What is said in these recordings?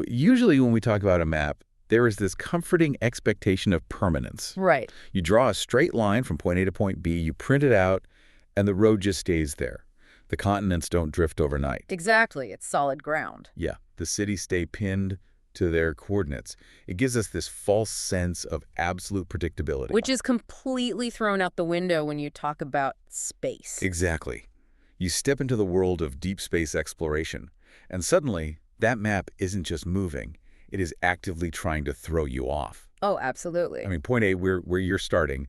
Usually when we talk about a map, there is this comforting expectation of permanence. Right. You draw a straight line from point A to point B, you print it out, and the road just stays there. The continents don't drift overnight. Exactly. It's solid ground. Yeah, the cities stay pinned to their coordinates. It gives us this false sense of absolute predictability. Which is completely thrown out the window when you talk about space. Exactly. You step into the world of deep space exploration, and suddenly, that map isn't just moving. It is actively trying to throw you off. Oh, absolutely. I mean, point A, where you're starting,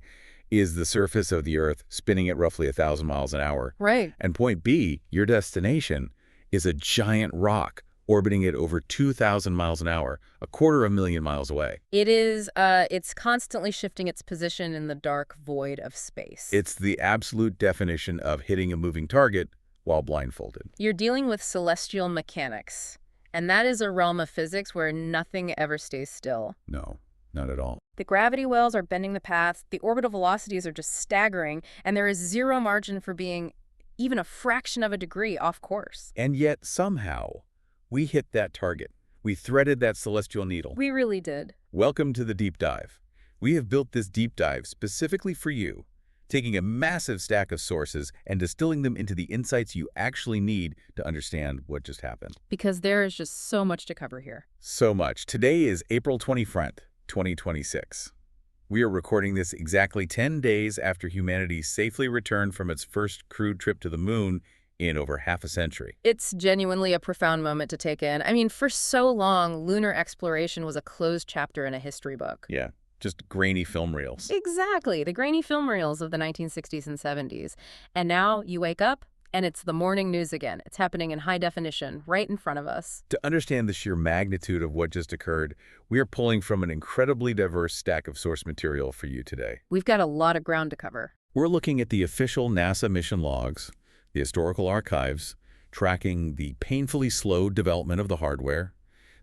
is the surface of the Earth spinning at roughly 1,000 miles an hour. Right. And point B, your destination, is a giant rock orbiting at over 2,000 miles an hour, 250,000 miles away. It is, it's constantly shifting its position in the dark void of space. It's the absolute definition of hitting a moving target while blindfolded. You're dealing with celestial mechanics, and that is a realm of physics where nothing ever stays still. No, not at all. The gravity wells are bending the path, the orbital velocities are just staggering, and there is zero margin for being even a fraction of a degree off course. And yet, somehow, we hit that target. We threaded that celestial needle. We really did. Welcome to the deep dive. We have built this deep dive specifically for you, taking a massive stack of sources and distilling them into the insights you actually need to understand what just happened. Because there is just so much to cover here. So much. Today is April 21st, 2026. We are recording this exactly 10 days after humanity safely returned from its first crewed trip to the moon in over half a century. It's genuinely a profound moment to take in. I mean, for so long, lunar exploration was a closed chapter in a history book. Yeah, just grainy film reels. Exactly, the grainy film reels of the 1960s and 70s. And now you wake up, and it's the morning news again. It's happening in high definition, right in front of us. To understand the sheer magnitude of what just occurred, we are pulling from an incredibly diverse stack of source material for you today. We've got a lot of ground to cover. We're looking at the official NASA mission logs, the historical archives, tracking the painfully slow development of the hardware,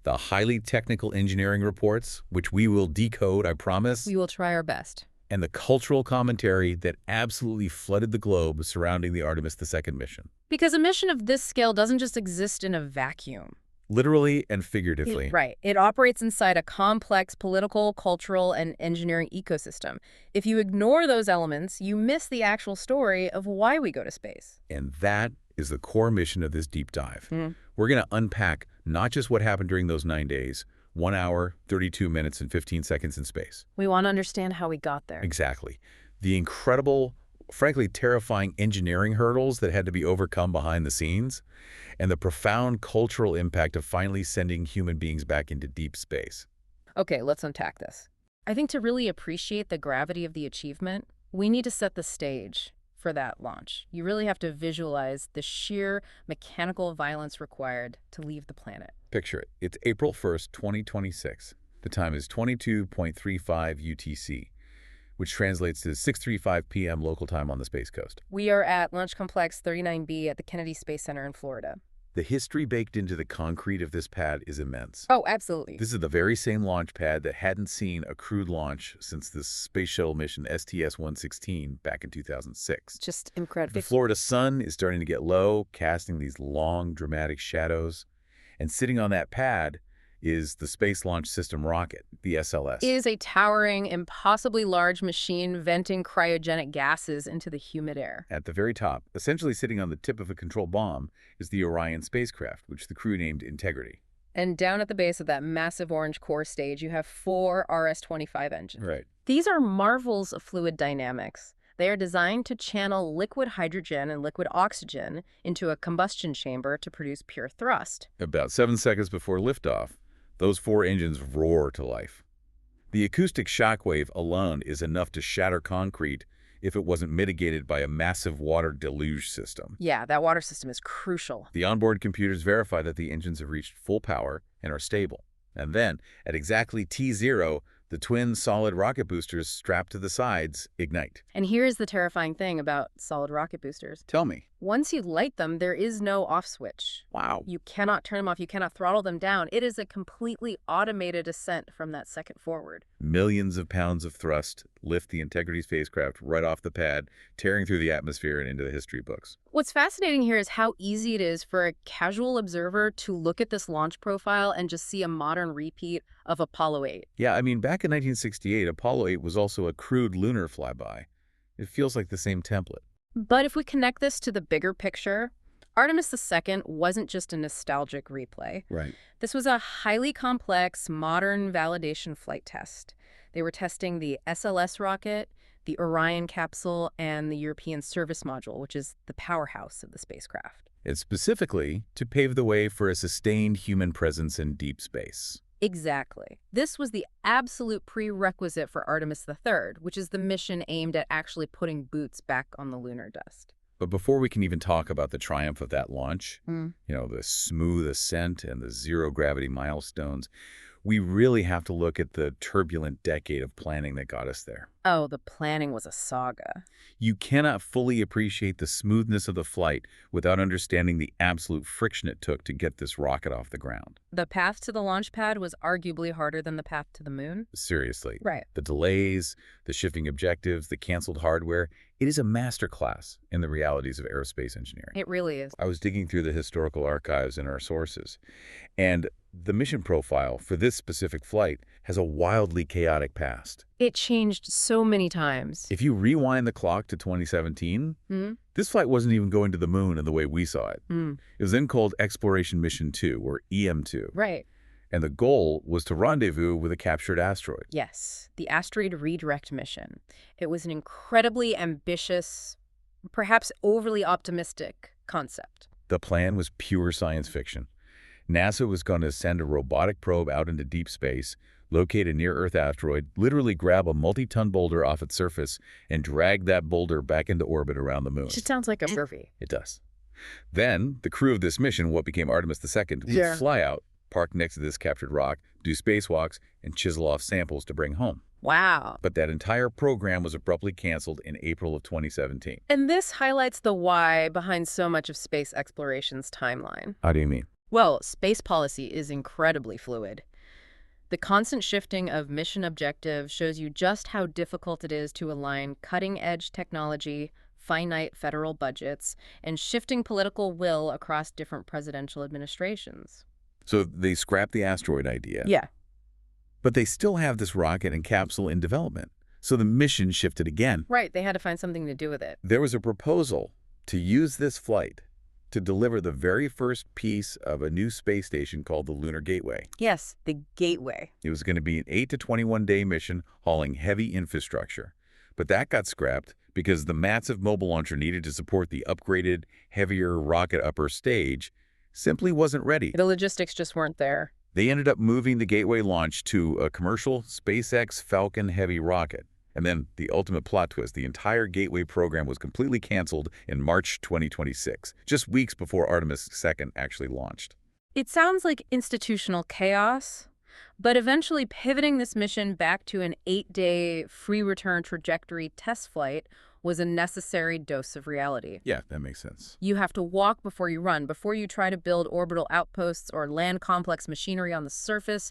the highly technical engineering reports, which we will decode, I promise, We will try our best. and the cultural commentary that absolutely flooded the globe surrounding the Artemis II mission. Because a mission of this scale doesn't just exist in a vacuum. Literally and figuratively. Right. It operates inside a complex political, cultural, and engineering ecosystem. If you ignore those elements, you miss the actual story of why we go to space. And that is the core mission of this deep dive. We're going to unpack not just what happened during those 9 days, 1 hour, 32 minutes, and 15 seconds in space. We want to understand how we got there. Exactly. The incredible, frankly terrifying engineering hurdles that had to be overcome behind the scenes, and the profound cultural impact of finally sending human beings back into deep space. Okay, let's unpack this. I think to really appreciate the gravity of the achievement, we need to set the stage for that launch. You really have to visualize the sheer mechanical violence required to leave the planet. Picture it. It's April 1st, 2026. The time is 22.35 UTC, which translates to 6:35 p.m. local time on the Space Coast. We are at Launch Complex 39B at the Kennedy Space Center in Florida. The history baked into the concrete of this pad is immense. Oh, absolutely. This is the very same launch pad that hadn't seen a crewed launch since the space shuttle mission STS-116 back in 2006. Just incredible. The Florida sun is starting to get low, casting these long, dramatic shadows. And sitting on that pad is the Space Launch System rocket, the SLS. It is a towering, impossibly large machine venting cryogenic gases into the humid air. At the very top, essentially sitting on the tip of a control bomb, is the Orion spacecraft, which the crew named Integrity. And down at the base of that massive orange core stage, you have 4 RS-25 engines. Right. These are marvels of fluid dynamics. They are designed to channel liquid hydrogen and liquid oxygen into a combustion chamber to produce pure thrust. About 7 seconds before liftoff, those 4 engines roar to life. The acoustic shockwave alone is enough to shatter concrete if it wasn't mitigated by a massive water deluge system. Yeah, that water system is crucial. The onboard computers verify that the engines have reached full power and are stable. And then, at exactly T0, the twin solid rocket boosters strapped to the sides ignite. And here's the terrifying thing about solid rocket boosters. Tell me. Once you light them, there is no off switch. Wow. You cannot turn them off. You cannot throttle them down. It is a completely automated ascent from that second forward. Millions of pounds of thrust lift the Integrity spacecraft right off the pad, tearing through the atmosphere and into the history books. What's fascinating here is how easy it is for a casual observer to look at this launch profile and just see a modern repeat of Apollo 8. Yeah, I mean, back in 1968, Apollo 8 was also a crewed lunar flyby. It feels like the same template. But if we connect this to the bigger picture, Artemis II wasn't just a nostalgic replay. Right. This was a highly complex, modern validation flight test. They were testing the SLS rocket, the Orion capsule, and the European Service Module, which is the powerhouse of the spacecraft. It's specifically to pave the way for a sustained human presence in deep space. Exactly. This was the absolute prerequisite for Artemis III, which is the mission aimed at actually putting boots back on the lunar dust. But before we can even talk about the triumph of that launch, the smooth ascent and the zero-gravity milestones, we really have to look at the turbulent decade of planning that got us there. Oh, the planning was a saga. You cannot fully appreciate the smoothness of the flight without understanding the absolute friction it took to get this rocket off the ground. The path to the launch pad was arguably harder than the path to the moon. Seriously. Right. The delays, the shifting objectives, the canceled hardware, it is a masterclass in the realities of aerospace engineering. It really is. I was digging through the historical archives in our sources, and the mission profile for this specific flight has a wildly chaotic past. It changed so many times. If you rewind the clock to 2017, this flight wasn't even going to the moon in the way we saw it. It was then called Exploration Mission 2, or EM2. Right. And the goal was to rendezvous with a captured asteroid. Yes, the asteroid redirect mission. It was an incredibly ambitious, perhaps overly optimistic concept. The plan was pure science fiction. NASA was going to send a robotic probe out into deep space, locate a near-Earth asteroid, literally grab a multi-ton boulder off its surface, and drag that boulder back into orbit around the moon. It sounds like a movie. It does. Then, the crew of this mission, what became Artemis II, would fly out, park next to this captured rock, do spacewalks, and chisel off samples to bring home. Wow. But that entire program was abruptly canceled in April of 2017. And this highlights the why behind so much of space exploration's timeline. How do you mean? Well, space policy is incredibly fluid. The constant shifting of mission objectives shows you just how difficult it is to align cutting-edge technology, finite federal budgets, and shifting political will across different presidential administrations. So they scrapped the asteroid idea. Yeah. But they still have this rocket and capsule in development. So the mission shifted again. Right, they had to find something to do with it. There was a proposal to use this flight to deliver the very first piece of a new space station called the Lunar Gateway. Yes, the Gateway. It was going to be an 8 to 21-day mission hauling heavy infrastructure. But that got scrapped because the massive mobile launcher needed to support the upgraded, heavier rocket upper stage simply wasn't ready. The logistics just weren't there. They ended up moving the Gateway launch to a commercial SpaceX Falcon Heavy rocket. And then the ultimate plot twist, the entire Gateway program was completely canceled in March 2026, just weeks before Artemis II actually launched. It sounds like institutional chaos, but eventually pivoting this mission back to an 8-day free return trajectory test flight was a necessary dose of reality. Yeah, that makes sense. You have to walk before you run. Before you try to build orbital outposts or land complex machinery on the surface,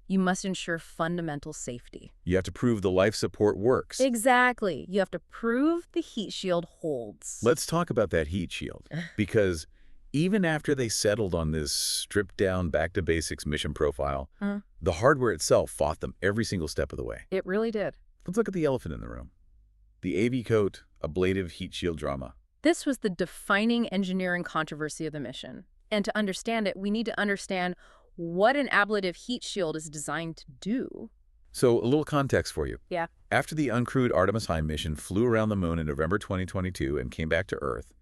you must ensure fundamental safety. You have to prove the life support works. Exactly. You have to prove the heat shield holds. Let's talk about that heat shield, because even after they settled on this stripped-down, back-to-basics mission profile, the hardware itself fought them every single step of the way. It really did. Let's look at the elephant in the room. The AV coat, ablative heat shield drama. This was the defining engineering controversy of the mission. And to understand it, we need to understand what an ablative heat shield is designed to do. So a little context for you. Yeah. After the uncrewed Artemis I mission flew around the moon in November 2022 and came back to Earth,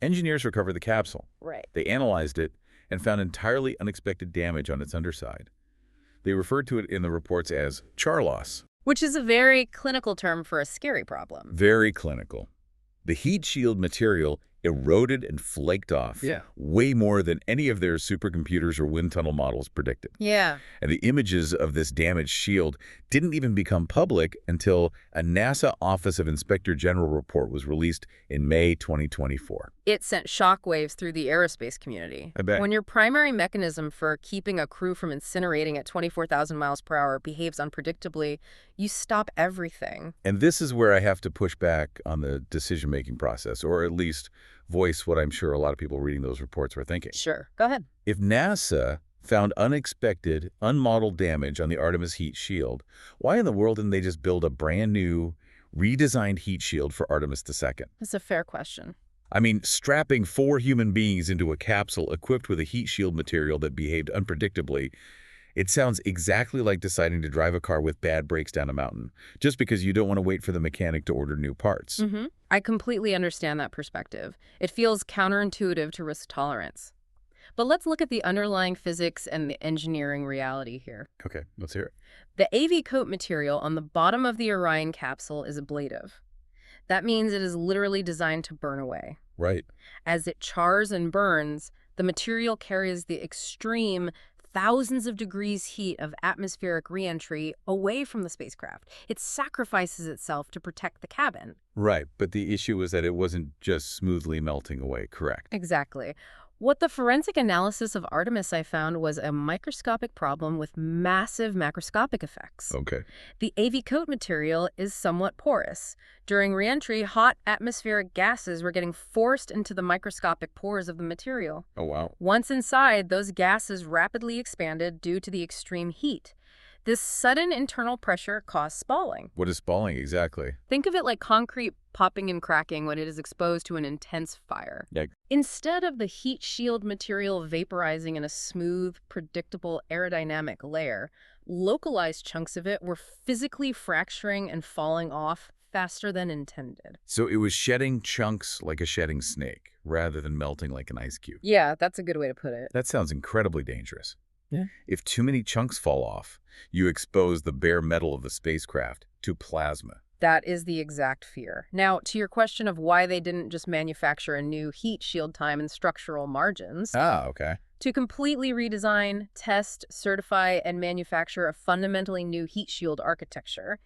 engineers recovered the capsule. Right. They analyzed it and found entirely unexpected damage on its underside. They referred to it in the reports as char loss. Which is a very clinical term for a scary problem. Very clinical. The heat shield material eroded and flaked off way more than any of their supercomputers or wind tunnel models predicted. Yeah. And the images of this damaged shield didn't even become public until a NASA Office of Inspector General report was released in May 2024. It sent shockwaves through the aerospace community. I bet. When your primary mechanism for keeping a crew from incinerating at 24,000 miles per hour behaves unpredictably, you stop everything. And this is where I have to push back on the decision-making process, or at least voice what I'm sure a lot of people reading those reports were thinking. Sure, go ahead. If NASA found unexpected, unmodeled damage on the Artemis heat shield, why in the world didn't they just build a brand new, redesigned heat shield for Artemis II? That's a fair question. I mean, strapping 4 human beings into a capsule equipped with a heat shield material that behaved unpredictably, it sounds exactly like deciding to drive a car with bad brakes down a mountain, just because you don't want to wait for the mechanic to order new parts. I completely understand that perspective. It feels counterintuitive to risk tolerance. But let's look at the underlying physics and the engineering reality here. Okay, let's hear it. The AV coat material on the bottom of the Orion capsule is ablative. That means it is literally designed to burn away. Right. As it chars and burns, the material carries the extreme thousands of degrees heat of atmospheric reentry away from the spacecraft. It sacrifices itself to protect the cabin. Right, but the issue was that it wasn't just smoothly melting away, correct? Exactly. What the forensic analysis of Artemis I found was a microscopic problem with massive macroscopic effects. Okay. The AV coat material is somewhat porous. During reentry, hot atmospheric gases were getting forced into the microscopic pores of the material. Oh, wow. Once inside, those gases rapidly expanded due to the extreme heat. This sudden internal pressure caused spalling. What is spalling exactly? Think of it like concrete popping and cracking when it is exposed to an intense fire. Yeah. Instead of the heat shield material vaporizing in a smooth, predictable aerodynamic layer, localized chunks of it were physically fracturing and falling off faster than intended. So it was shedding chunks like a shedding snake, rather than melting like an ice cube. Yeah, that's a good way to put it. That sounds incredibly dangerous. Yeah. If too many chunks fall off, you expose the bare metal of the spacecraft to plasma. That is the exact fear. Now, to your question of why they didn't just manufacture a new heat shield time and structural margins, Ah, okay. to completely redesign, test, certify, and manufacture a fundamentally new heat shield architecture,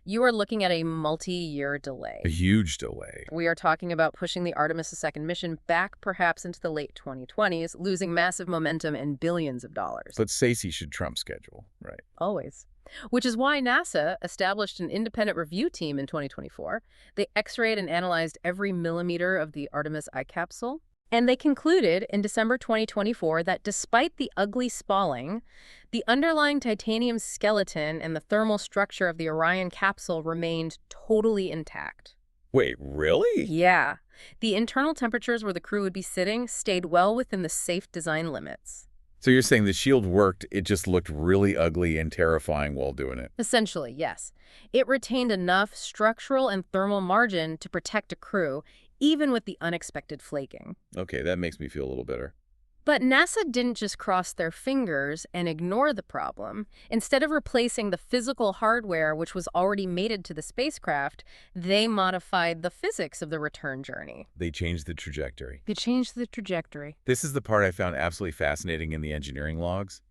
you are looking at a multi-year delay. A huge delay. We are talking about pushing the Artemis II mission back perhaps into the late 2020s, losing massive momentum and billions of dollars. But SACE should trump schedule, right? Always. Which is why NASA established an independent review team in 2024. They x-rayed and analyzed every millimeter of the Artemis I capsule. And they concluded in December 2024 that despite the ugly spalling, the underlying titanium skeleton and the thermal structure of the Orion capsule remained totally intact. Wait, really? Yeah. The internal temperatures where the crew would be sitting stayed well within the safe design limits. So you're saying the shield worked, it just looked really ugly and terrifying while doing it? Essentially, yes. It retained enough structural and thermal margin to protect a crew, even with the unexpected flaking. Okay, that makes me feel a little better. But NASA didn't just cross their fingers and ignore the problem. Instead of replacing the physical hardware which was already mated to the spacecraft, they modified the physics of the return journey. They changed the trajectory. They changed the trajectory. This is the part I found absolutely fascinating in the engineering logs.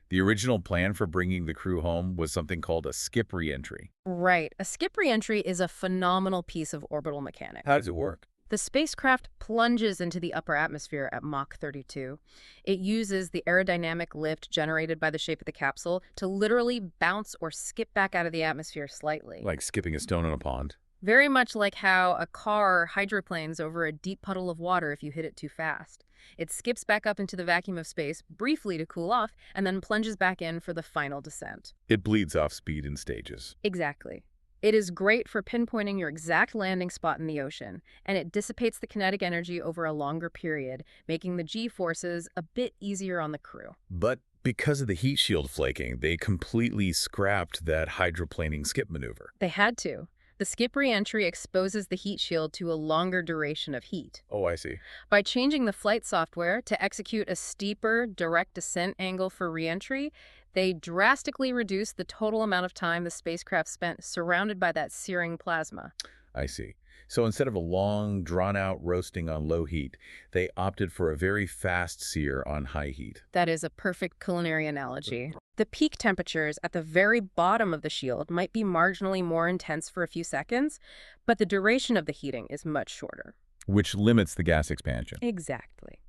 The original plan for bringing the crew home was something called a skip reentry. Right. A skip reentry is a phenomenal piece of orbital mechanics. How does it work? The spacecraft plunges into the upper atmosphere at Mach 32. It uses the aerodynamic lift generated by the shape of the capsule to literally bounce or skip back out of the atmosphere slightly. Like skipping a stone in a pond. Very much like how a car hydroplanes over a deep puddle of water if you hit it too fast. It skips back up into the vacuum of space briefly to cool off and then plunges back in for the final descent. It bleeds off speed in stages. Exactly. It is great for pinpointing your exact landing spot in the ocean, and it dissipates the kinetic energy over a longer period, making the G-forces a bit easier on the crew. But because of the heat shield flaking, they completely scrapped that hydroplaning skip maneuver. They had to. The skip reentry exposes the heat shield to a longer duration of heat. Oh, I see. By changing the flight software to execute a steeper direct descent angle for reentry, they drastically reduced the total amount of time the spacecraft spent surrounded by that searing plasma. I see. So instead of a long, drawn-out roasting on low heat, they opted for a very fast sear on high heat. That is a perfect culinary analogy. The peak temperatures at the very bottom of the shield might be marginally more intense for a few seconds, but the duration of the heating is much shorter. which limits the gas expansion. Exactly.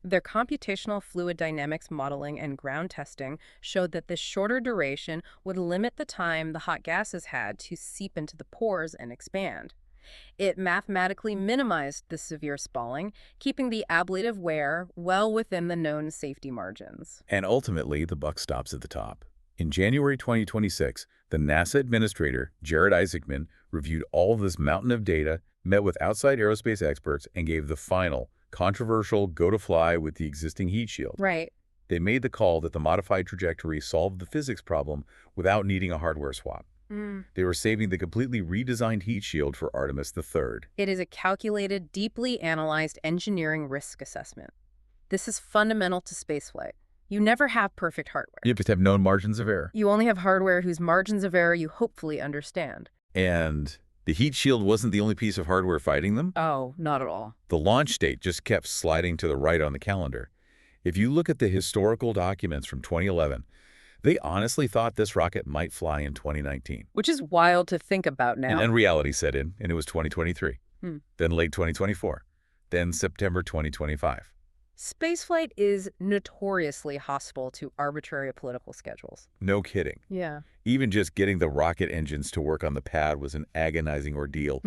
Their computational fluid dynamics modeling and ground testing showed that this shorter duration would limit the time the hot gases had to seep into the pores and expand. It mathematically minimized the severe spalling, keeping the ablative wear well within the known safety margins. And ultimately, the buck stops at the top. In January 2026, the NASA administrator, Jared Isaacman, reviewed all of this mountain of data, met with outside aerospace experts, and gave the final, controversial go-to-fly with the existing heat shield. Right. They made the call that the modified trajectory solved the physics problem without needing a hardware swap. They were saving the completely redesigned heat shield for Artemis III. It is a calculated, deeply analyzed engineering risk assessment. This is fundamental to spaceflight. You never have perfect hardware. You just have known margins of error. You only have hardware whose margins of error you hopefully understand. And the heat shield wasn't the only piece of hardware fighting them. Oh, not at all. The launch date just kept sliding to the right on the calendar. If you look at the historical documents from 2011, they honestly thought this rocket might fly in 2019. Which is wild to think about now. And then reality set in, and it was 2023. Then late 2024. Then September 2025. Spaceflight is notoriously hostile to arbitrary political schedules. No kidding. Yeah. Even just getting the rocket engines to work on the pad was an agonizing ordeal.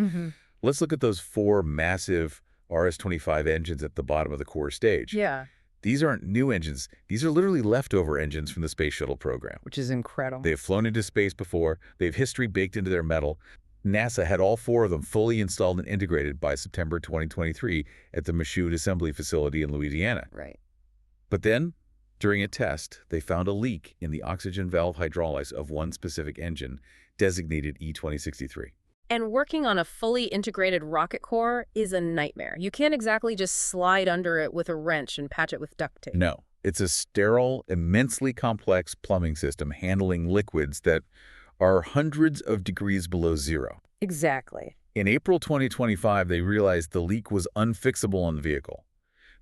Let's look at those 4 massive RS-25 engines at the bottom of the core stage. Yeah. These aren't new engines. These are literally leftover engines from the Space Shuttle program. Which is incredible. They have flown into space before. They have history baked into their metal. NASA had all 4 of them fully installed and integrated by September 2023 at the Michoud Assembly Facility in Louisiana. Right. But then, during a test, they found a leak in the oxygen valve hydraulics of one specific engine, designated E2063. And working on a fully integrated rocket core is a nightmare. You can't exactly just slide under it with a wrench and patch it with duct tape. No, it's a sterile, immensely complex plumbing system handling liquids that are hundreds of degrees below zero. Exactly. In April 2025, they realized the leak was unfixable on the vehicle.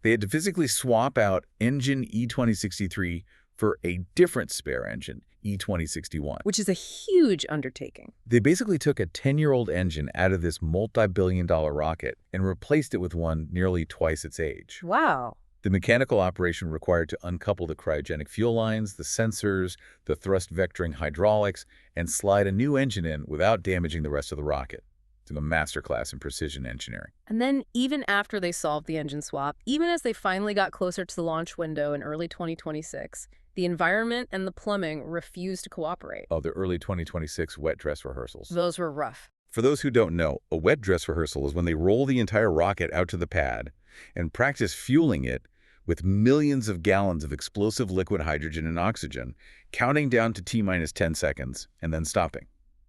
They had to physically swap out engine E2063 for a different spare engine, E2061. Which is a huge undertaking. They basically took a 10-year-old engine out of this multi-billion-dollar rocket and replaced it with one nearly twice its age. Wow. The mechanical operation required to uncouple the cryogenic fuel lines, the sensors, the thrust vectoring hydraulics, and slide a new engine in without damaging the rest of the rocket. It's a masterclass in precision engineering. And then even after they solved the engine swap, even as they finally got closer to the launch window in early 2026, the environment and the plumbing refused to cooperate. Oh, the early 2026 wet dress rehearsals. Those were rough. For those who don't know, a wet dress rehearsal is when they roll the entire rocket out to the pad and practice fueling it with millions of gallons of explosive liquid hydrogen and oxygen, counting down to T-minus 10 seconds, and then stopping.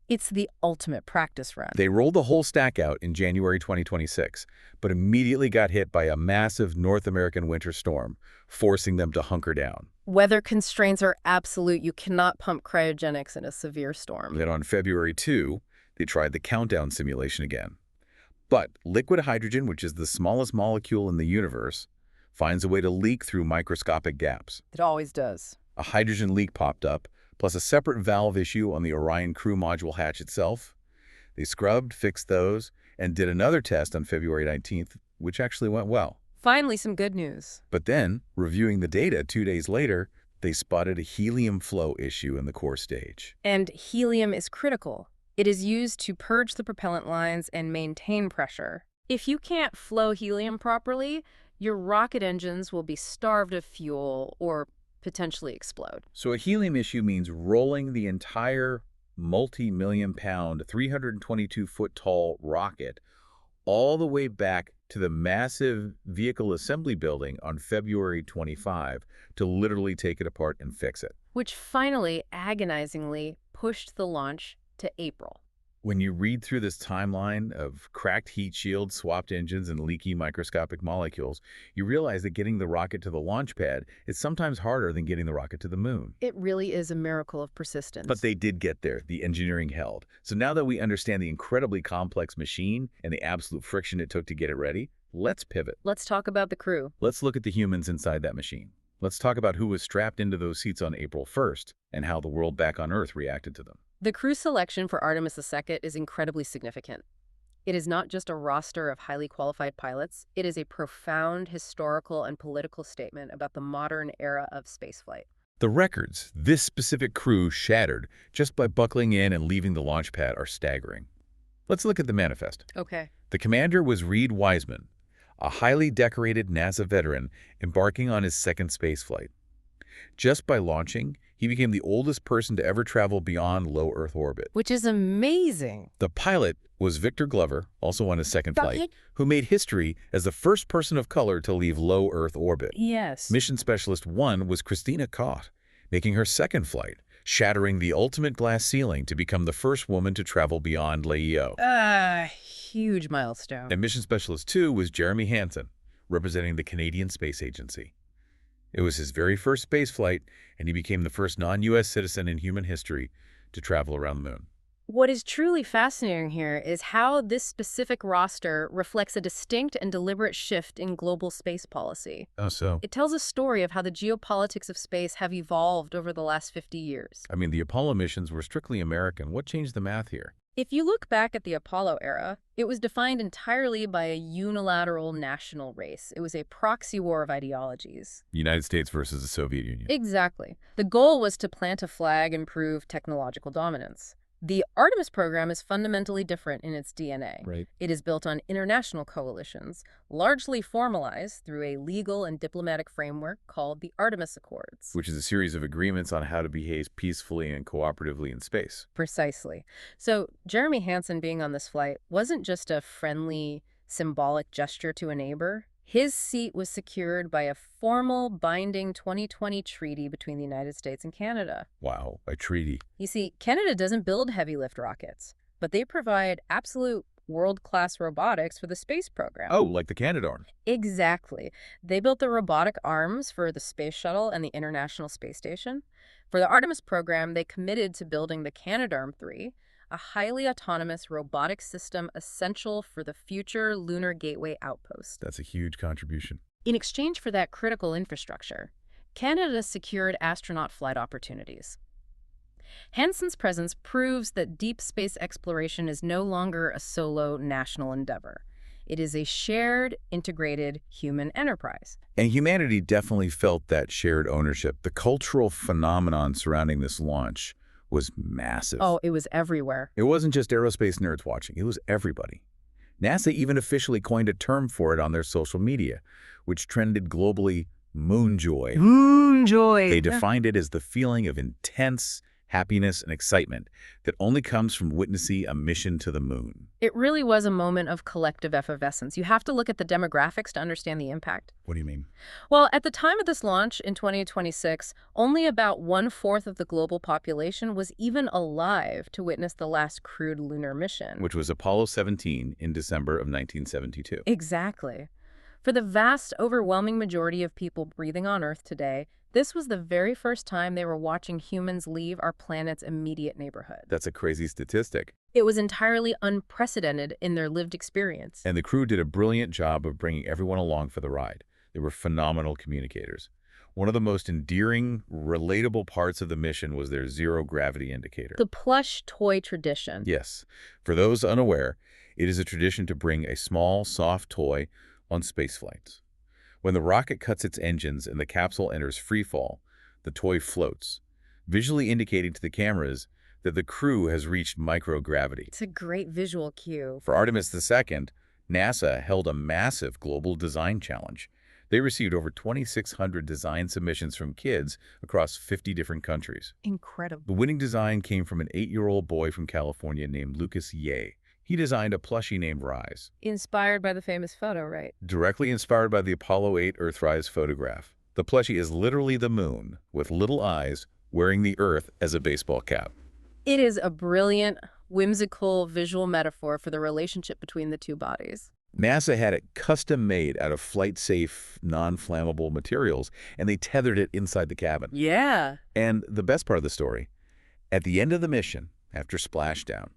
It's the ultimate practice run. They rolled the whole stack out in January 2026, but immediately got hit by a massive North American winter storm, forcing them to hunker down. Weather constraints are absolute. You cannot pump cryogenics in a severe storm. Then on February 2, they tried the countdown simulation again. But liquid hydrogen, which is the smallest molecule in the universe, finds a way to leak through microscopic gaps. It always does. A hydrogen leak popped up, plus a separate valve issue on the Orion crew module hatch itself. They scrubbed, fixed those, and did another test on February 19th, which actually went well. Finally, some good news. But then, reviewing the data 2 days later, they spotted a helium flow issue in the core stage. And helium is critical. It is used to purge the propellant lines and maintain pressure. If you can't flow helium properly, your rocket engines will be starved of fuel or potentially explode. So a helium issue means rolling the entire multi-million-pound, 322-foot-tall rocket all the way back to the massive vehicle assembly building on February 25 to literally take it apart and fix it. Which finally, agonizingly, pushed the launch to April. When you read through this timeline of cracked heat shields, swapped engines, and leaky microscopic molecules, you realize that getting the rocket to the launch pad is sometimes harder than getting the rocket to the moon. It really is a miracle of persistence. But they did get there. The engineering held. So now that we understand the incredibly complex machine and the absolute friction it took to get it ready, let's pivot. Let's talk about the crew. Let's look at the humans inside that machine. Let's talk about who was strapped into those seats on April 1st and how the world back on Earth reacted to them. The crew selection for Artemis II is incredibly significant. It is not just a roster of highly qualified pilots. It is a profound historical and political statement about the modern era of spaceflight. The records this specific crew shattered just by buckling in and leaving the launch pad are staggering. Let's look at the manifest. Okay. The commander was Reed Wiseman, a highly decorated NASA veteran embarking on his second spaceflight. Just by launching, he became the oldest person to ever travel beyond low Earth orbit. Which is amazing. The pilot was Victor Glover, also on his second flight, who made history as the first person of color to leave low Earth orbit. Yes. Mission Specialist 1 was Christina Koch, making her second flight, shattering the ultimate glass ceiling to become the first woman to travel beyond LEO. Huge milestone. And Mission Specialist 2 was Jeremy Hansen, representing the Canadian Space Agency. It was his very first space flight, and he became the first non-U.S. citizen in human history to travel around the moon. What is truly fascinating here is how this specific roster reflects a distinct and deliberate shift in global space policy. Oh, so? It tells a story of how the geopolitics of space have evolved over the last 50 years. I mean, the Apollo missions were strictly American. What changed the math here? If you look back at the Apollo era, it was defined entirely by a unilateral national race. It was a proxy war of ideologies. United States versus the Soviet Union. Exactly. The goal was to plant a flag and prove technological dominance. The Artemis program is fundamentally different in its DNA. Right. It is built on international coalitions, largely formalized through a legal and diplomatic framework called the Artemis Accords. Which is a series of agreements on how to behave peacefully and cooperatively in space. Precisely. So Jeremy Hansen being on this flight wasn't just a friendly, symbolic gesture to a neighbor. His seat was secured by a formal, binding 2020 treaty between the United States and Canada. Wow, a treaty. You see, Canada doesn't build heavy-lift rockets, but they provide absolute world-class robotics for the space program. Oh, like the Canadarm. Exactly. They built the robotic arms for the Space Shuttle and the International Space Station. For the Artemis program, they committed to building the Canadarm3, a highly autonomous robotic system essential for the future Lunar Gateway outpost. That's a huge contribution. In exchange for that critical infrastructure, Canada secured astronaut flight opportunities. Hansen's presence proves that deep space exploration is no longer a solo national endeavor. It is a shared, integrated human enterprise. And humanity definitely felt that shared ownership. The cultural phenomenon surrounding this launch was massive. Oh, it was everywhere. It wasn't just aerospace nerds watching. It was everybody. NASA even officially coined a term for it on their social media, which trended globally, moonjoy. Moonjoy. They defined it as the feeling of intense happiness and excitement that only comes from witnessing a mission to the moon. It really was a moment of collective effervescence. You have to look at the demographics to understand the impact. What do you mean? Well, at the time of this launch in 2026, only about 1/4 of the global population was even alive to witness the last crewed lunar mission. Which was Apollo 17 in December of 1972. Exactly. For the vast, overwhelming majority of people breathing on Earth today, this was the very first time they were watching humans leave our planet's immediate neighborhood. That's a crazy statistic. It was entirely unprecedented in their lived experience. And the crew did a brilliant job of bringing everyone along for the ride. They were phenomenal communicators. One of the most endearing, relatable parts of the mission was their zero-gravity indicator. The plush toy tradition. Yes. For those unaware, it is a tradition to bring a small, soft toy on space flights. When the rocket cuts its engines and the capsule enters freefall, the toy floats, visually indicating to the cameras that the crew has reached microgravity. It's a great visual cue. For Artemis II, NASA held a massive global design challenge. They received over 2,600 design submissions from kids across 50 different countries. Incredible. The winning design came from an 8-year-old boy from California named Lucas Ye. He designed a plushie named Rise. Inspired by the famous photo, right? Directly inspired by the Apollo 8 Earthrise photograph. The plushie is literally the moon, with little eyes, wearing the Earth as a baseball cap. It is a brilliant, whimsical visual metaphor for the relationship between the two bodies. NASA had it custom-made out of flight-safe, non-flammable materials, and they tethered it inside the cabin. Yeah. And the best part of the story, at the end of the mission, after splashdown,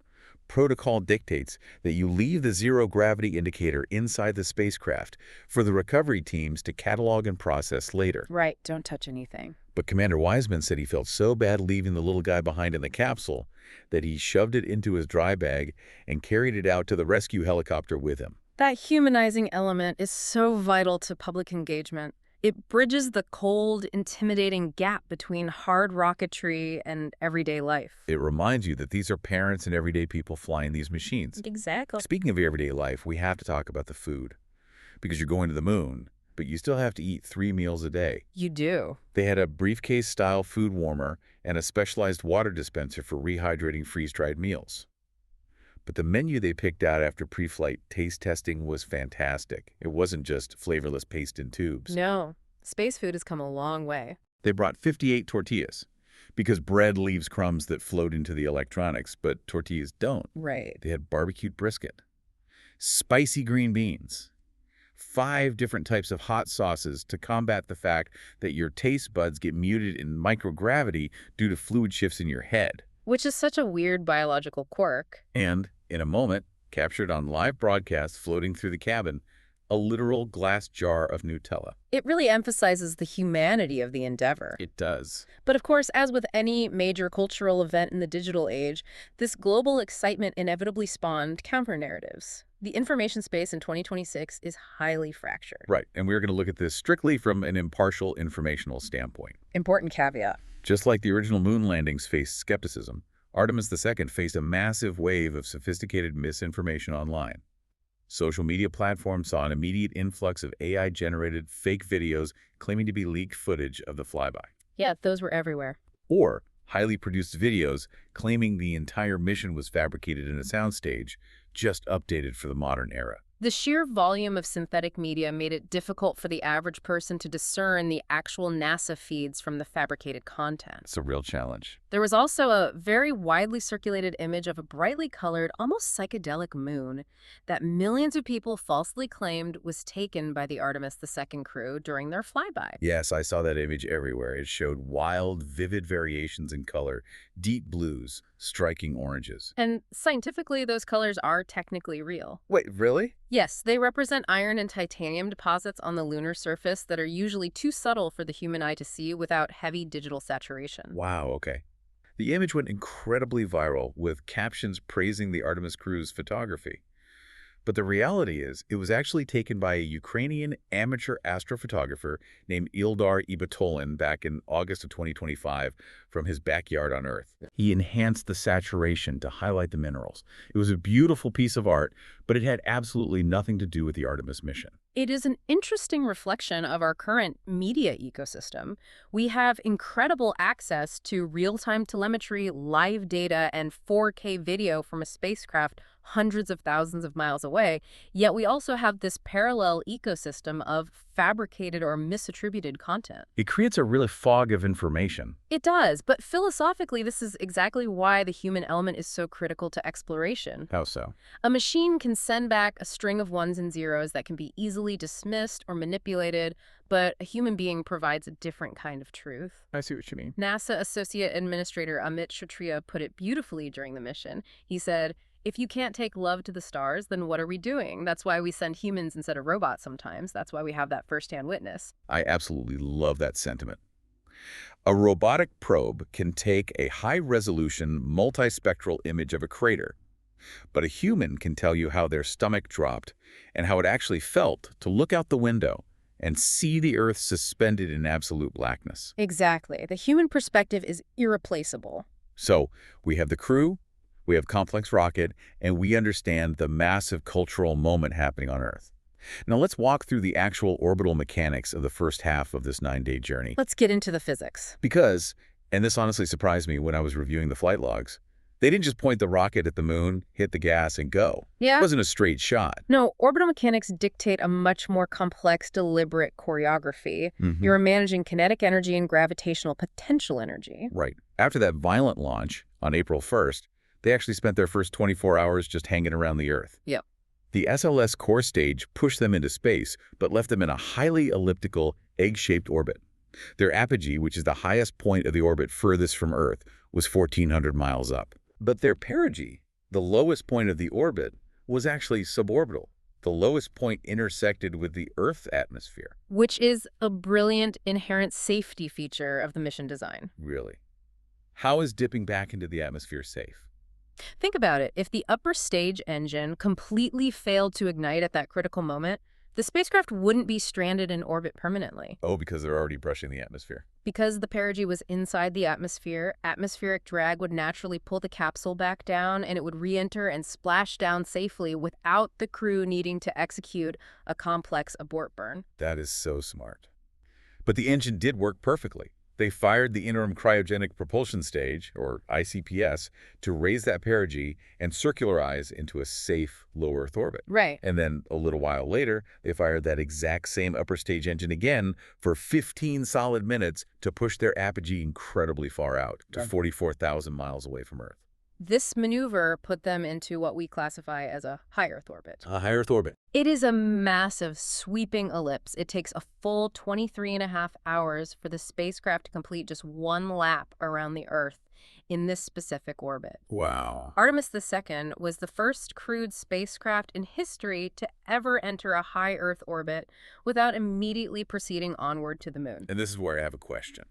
protocol dictates that you leave the zero-gravity indicator inside the spacecraft for the recovery teams to catalog and process later. Right, don't touch anything. But Commander Wiseman said he felt so bad leaving the little guy behind in the capsule that he shoved it into his dry bag and carried it out to the rescue helicopter with him. That humanizing element is so vital to public engagement. It bridges the cold, intimidating gap between hard rocketry and everyday life. It reminds you that these are parents and everyday people flying these machines. Exactly. Speaking of everyday life, we have to talk about the food. Because you're going to the moon, but you still have to eat 3 meals a day. You do. They had a briefcase-style food warmer and a specialized water dispenser for rehydrating freeze-dried meals. But the menu they picked out after pre-flight taste testing was fantastic. It wasn't just flavorless paste in tubes. No. Space food has come a long way. They brought 58 tortillas, because bread leaves crumbs that float into the electronics, but tortillas don't. Right. They had barbecued brisket, spicy green beans, 5 different types of hot sauces to combat the fact that your taste buds get muted in microgravity due to fluid shifts in your head. Which is such a weird biological quirk. And, in a moment, captured on live broadcast floating through the cabin, a literal glass jar of Nutella. It really emphasizes the humanity of the endeavor. It does. But of course, as with any major cultural event in the digital age, this global excitement inevitably spawned counter-narratives. The information space in 2026 is highly fractured. Right, and we're going to look at this strictly from an impartial informational standpoint. Important caveat. Just like the original moon landings faced skepticism, Artemis II faced a massive wave of sophisticated misinformation online. Social media platforms saw an immediate influx of AI-generated fake videos claiming to be leaked footage of the flyby. Yeah, those were everywhere. Or highly produced videos claiming the entire mission was fabricated in a soundstage, just updated for the modern era. The sheer volume of synthetic media made it difficult for the average person to discern the actual NASA feeds from the fabricated content. It's a real challenge. There was also a very widely circulated image of a brightly colored, almost psychedelic moon that millions of people falsely claimed was taken by the Artemis II crew during their flyby. Yes, I saw that image everywhere. It showed wild, vivid variations in color, deep blues, striking oranges. And scientifically, those colors are technically real. Wait, really? Yes, they represent iron and titanium deposits on the lunar surface that are usually too subtle for the human eye to see without heavy digital saturation. Wow, okay. The image went incredibly viral, with captions praising the Artemis crew's photography. But the reality is, it was actually taken by a Ukrainian amateur astrophotographer named Ildar Ibatollin back in August of 2025 from his backyard on Earth. He enhanced the saturation to highlight the minerals. It was a beautiful piece of art, but it had absolutely nothing to do with the Artemis mission. It is an interesting reflection of our current media ecosystem. We have incredible access to real-time telemetry, live data, and 4K video from a spacecraft hundreds of thousands of miles away, yet we also have this parallel ecosystem of fabricated or misattributed content. It creates a real fog of information. It does, but philosophically, this is exactly why the human element is so critical to exploration. How so? A machine can send back a string of ones and zeros that can be easily dismissed or manipulated, but a human being provides a different kind of truth. I see what you mean. NASA Associate Administrator Amit Kshatriya put it beautifully during the mission. He said, "If you can't take love to the stars, then what are we doing? That's why we send humans instead of robots sometimes. That's why we have that firsthand witness." I absolutely love that sentiment. A robotic probe can take a high-resolution, multispectral image of a crater, but a human can tell you how their stomach dropped and how it actually felt to look out the window and see the Earth suspended in absolute blackness. Exactly. The human perspective is irreplaceable. So we have the crew, we have complex rocket, and we understand the massive cultural moment happening on Earth. Now let's walk through the actual orbital mechanics of the first half of this 9-day journey. Let's get into the physics. Because, and this honestly surprised me when I was reviewing the flight logs, they didn't just point the rocket at the moon, hit the gas, and go. Yeah? It wasn't a straight shot. No, orbital mechanics dictate a much more complex, deliberate choreography. You're managing kinetic energy and gravitational potential energy. Right. After that violent launch on April 1st, they actually spent their first 24 hours just hanging around the Earth. Yep. The SLS core stage pushed them into space, but left them in a highly elliptical, egg-shaped orbit. Their apogee, which is the highest point of the orbit furthest from Earth, was 1,400 miles up. But their perigee, the lowest point of the orbit, was actually suborbital, The lowest point intersected with the Earth's atmosphere. Which is a brilliant inherent safety feature of the mission design. Really. How is dipping back into the atmosphere safe? Think about it. If the upper stage engine completely failed to ignite at that critical moment, the spacecraft wouldn't be stranded in orbit permanently. Oh, because they're already brushing the atmosphere. Because the perigee was inside the atmosphere, atmospheric drag would naturally pull the capsule back down, and it would re-enter and splash down safely without the crew needing to execute a complex abort burn. That is so smart. But the engine did work perfectly. They fired the interim cryogenic propulsion stage, or ICPS, to raise that perigee and circularize into a safe low Earth orbit. Right. And then a little while later, they fired that exact same upper stage engine again for 15 solid minutes to push their apogee incredibly far out, to 44,000 miles away from Earth. This maneuver put them into what we classify as a high Earth orbit. A high Earth orbit. It is a massive, sweeping ellipse. It takes a full 23.5 hours for the spacecraft to complete just one lap around the Earth in this specific orbit. Wow. Artemis II was the first crewed spacecraft in history to ever enter a high Earth orbit without immediately proceeding onward to the moon. And this is where I have a question.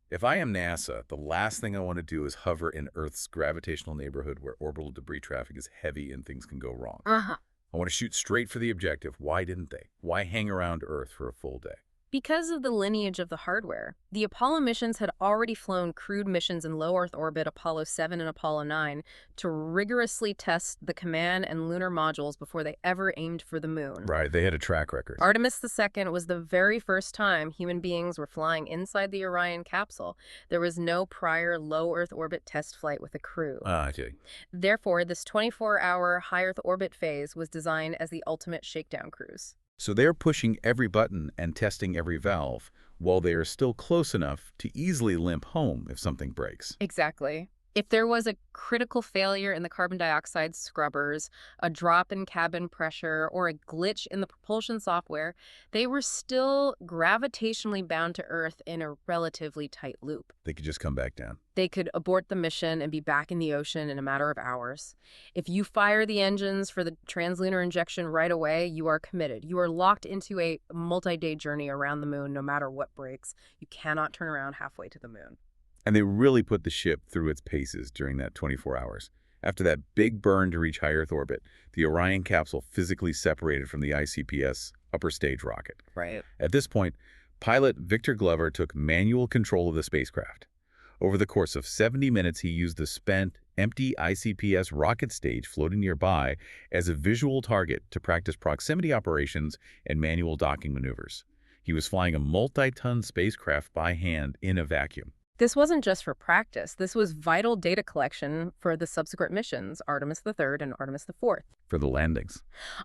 If I am NASA, the last thing I want to do is hover in Earth's gravitational neighborhood where orbital debris traffic is heavy and things can go wrong. I want to shoot straight for the objective. Why didn't they? Why hang around Earth for a full day? Because of the lineage of the hardware, the Apollo missions had already flown crewed missions in low Earth orbit, Apollo 7 and Apollo 9, to rigorously test the command and lunar modules before they ever aimed for the moon. Right, they had a track record. Artemis II was the very first time human beings were flying inside the Orion capsule. There was no prior low Earth orbit test flight with a crew. I see. Therefore, this 24-hour high Earth orbit phase was designed as the ultimate shakedown cruise. So they're pushing every button and testing every valve, while they are still close enough to easily limp home if something breaks. Exactly. If there was a critical failure in the carbon dioxide scrubbers, a drop in cabin pressure, or a glitch in the propulsion software, they were still gravitationally bound to Earth in a relatively tight loop. They could just come back down. They could abort the mission and be back in the ocean in a matter of hours. If you fire the engines for the translunar injection right away, you are committed. You are locked into a multi-day journey around the moon no matter what breaks. You cannot turn around halfway to the moon. And they really put the ship through its paces during that 24 hours. After that big burn to reach high Earth orbit, the Orion capsule physically separated from the ICPS upper stage rocket. Right. At this point, pilot Victor Glover took manual control of the spacecraft. Over the course of 70 minutes, he used the spent, empty ICPS rocket stage floating nearby as a visual target to practice proximity operations and manual docking maneuvers. He was flying a multi-ton spacecraft by hand in a vacuum. This wasn't just for practice. This was vital data collection for the subsequent missions, Artemis III and Artemis IV. For the landings.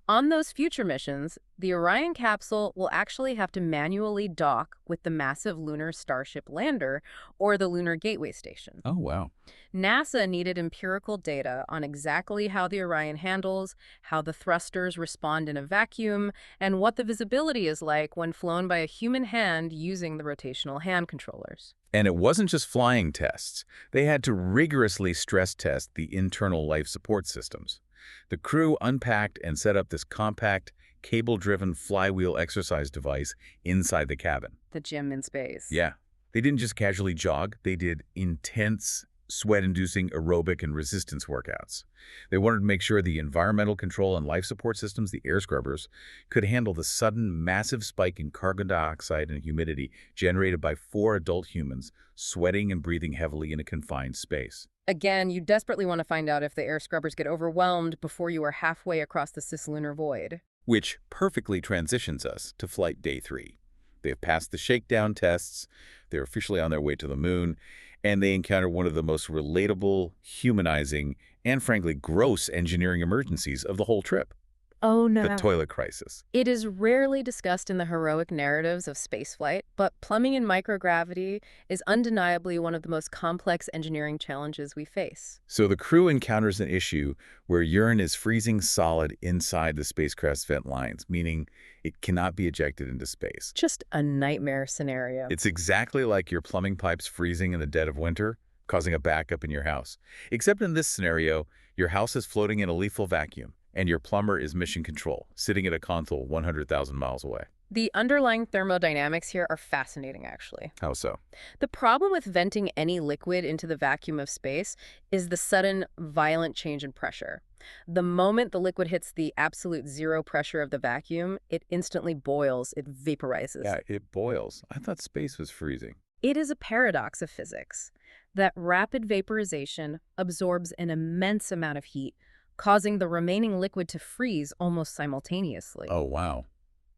On those future missions, the Orion capsule will actually have to manually dock with the massive lunar Starship lander or the Lunar Gateway Station. Oh, wow. NASA needed empirical data on exactly how the Orion handles, how the thrusters respond in a vacuum, and what the visibility is like when flown by a human hand using the rotational hand controllers. And it wasn't just flying tests. They had to rigorously stress test the internal life support systems. The crew unpacked and set up this compact, cable-driven flywheel exercise device inside the cabin. The gym in space. Yeah. They didn't just casually jog. They did intense, sweat-inducing aerobic and resistance workouts. They wanted to make sure the environmental control and life support systems, the air scrubbers, could handle the sudden, massive spike in carbon dioxide and humidity generated by 4 adult humans sweating and breathing heavily in a confined space. Again, you desperately want to find out if the air scrubbers get overwhelmed before you are halfway across the cislunar void. Which perfectly transitions us to Flight Day 3. They have passed the shakedown tests, they're officially on their way to the moon, and they encounter one of the most relatable, humanizing, and frankly gross engineering emergencies of the whole trip. Oh no. The toilet crisis. It is rarely discussed in the heroic narratives of spaceflight, but plumbing in microgravity is undeniably one of the most complex engineering challenges we face. So the crew encounters an issue where urine is freezing solid inside the spacecraft's vent lines, meaning it cannot be ejected into space. Just a nightmare scenario. It's exactly like your plumbing pipes freezing in the dead of winter, causing a backup in your house. Except in this scenario, your house is floating in a lethal vacuum. And your plumber is mission control, sitting at a console 100,000 miles away. The underlying thermodynamics here are fascinating, actually. How so? The problem with venting any liquid into the vacuum of space is the sudden, violent change in pressure. The moment the liquid hits the absolute zero pressure of the vacuum, it instantly boils, it vaporizes. Yeah, it boils. I thought space was freezing. It is a paradox of physics that rapid vaporization absorbs an immense amount of heat, causing the remaining liquid to freeze almost simultaneously. Oh, wow.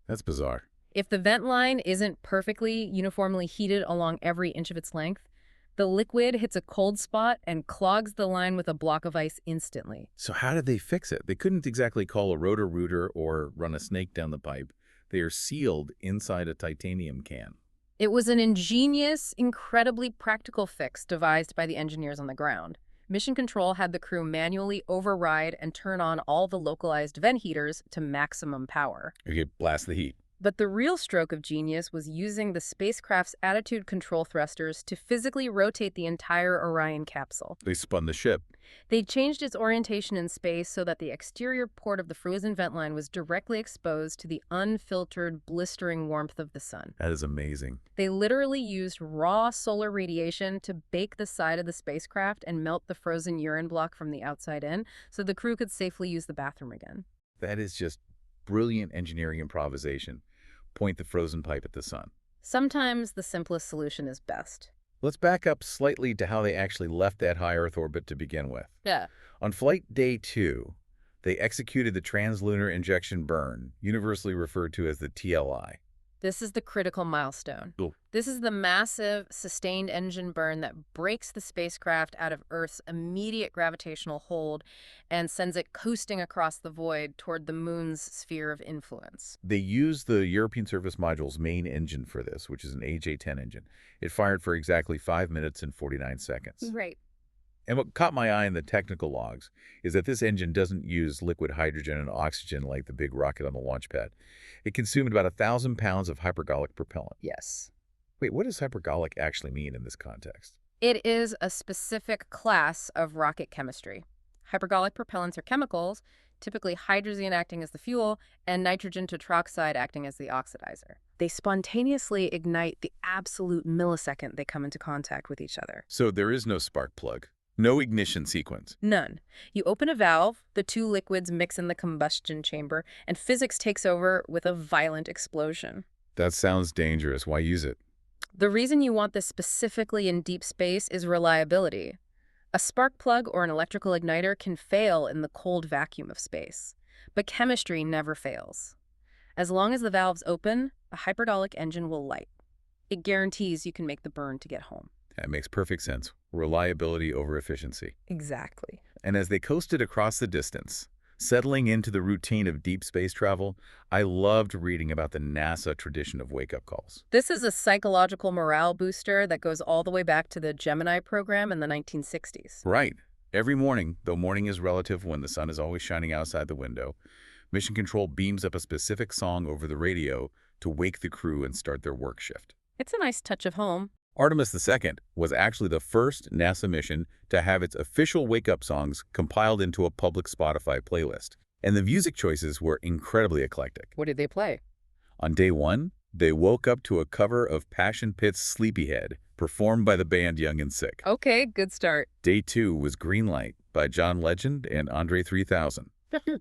That's bizarre. If the vent line isn't perfectly uniformly heated along every inch of its length, the liquid hits a cold spot and clogs the line with a block of ice instantly. So how did they fix it? They couldn't exactly call a rotor-rooter or run a snake down the pipe. They are sealed inside a titanium can. It was an ingenious, incredibly practical fix devised by the engineers on the ground. Mission Control had the crew manually override and turn on all the localized vent heaters to maximum power. Okay, blast the heat. But the real stroke of genius was using the spacecraft's attitude control thrusters to physically rotate the entire Orion capsule. They spun the ship. They changed its orientation in space so that the exterior port of the frozen vent line was directly exposed to the unfiltered, blistering warmth of the sun. That is amazing. They literally used raw solar radiation to bake the side of the spacecraft and melt the frozen urine block from the outside in so the crew could safely use the bathroom again. That is just brilliant engineering improvisation. Point the frozen pipe at the sun. Sometimes the simplest solution is best. Let's back up slightly to how they actually left that high Earth orbit to begin with. Yeah. On flight day 2, they executed the translunar injection burn, universally referred to as the TLI. This is the critical milestone. Cool. This is the massive, sustained engine burn that breaks the spacecraft out of Earth's immediate gravitational hold and sends it coasting across the void toward the moon's sphere of influence. They used the European Service Module's main engine for this, which is an AJ-10 engine. It fired for exactly 5 minutes and 49 seconds. Right. And what caught my eye in the technical logs is that this engine doesn't use liquid hydrogen and oxygen like the big rocket on the launch pad. It consumed about 1,000 pounds of hypergolic propellant. Yes. Wait, what does hypergolic actually mean in this context? It is a specific class of rocket chemistry. Hypergolic propellants are chemicals, typically hydrazine acting as the fuel and nitrogen tetroxide acting as the oxidizer. They spontaneously ignite the absolute millisecond they come into contact with each other. So there is no spark plug, no ignition sequence. None. You open a valve, the two liquids mix in the combustion chamber, and physics takes over with a violent explosion. That sounds dangerous. Why use it? The reason you want this specifically in deep space is reliability. A spark plug or an electrical igniter can fail in the cold vacuum of space, but chemistry never fails. As long as the valve's open, a hypergolic engine will light. It guarantees you can make the burn to get home. That makes perfect sense. Reliability over efficiency. Exactly. And as they coasted across the distance, settling into the routine of deep space travel, I loved reading about the NASA tradition of wake-up calls. This is a psychological morale booster that goes all the way back to the Gemini program in the 1960s. Right. Every morning, though morning is relative when the sun is always shining outside the window, Mission Control beams up a specific song over the radio to wake the crew and start their work shift. It's a nice touch of home. Artemis II was actually the first NASA mission to have its official wake-up songs compiled into a public Spotify playlist. And the music choices were incredibly eclectic. What did they play? On day 1, they woke up to a cover of Passion Pit's Sleepyhead, performed by the band Young and Sick. Okay, good start. Day 2 was Green Light by John Legend and Andre 3000.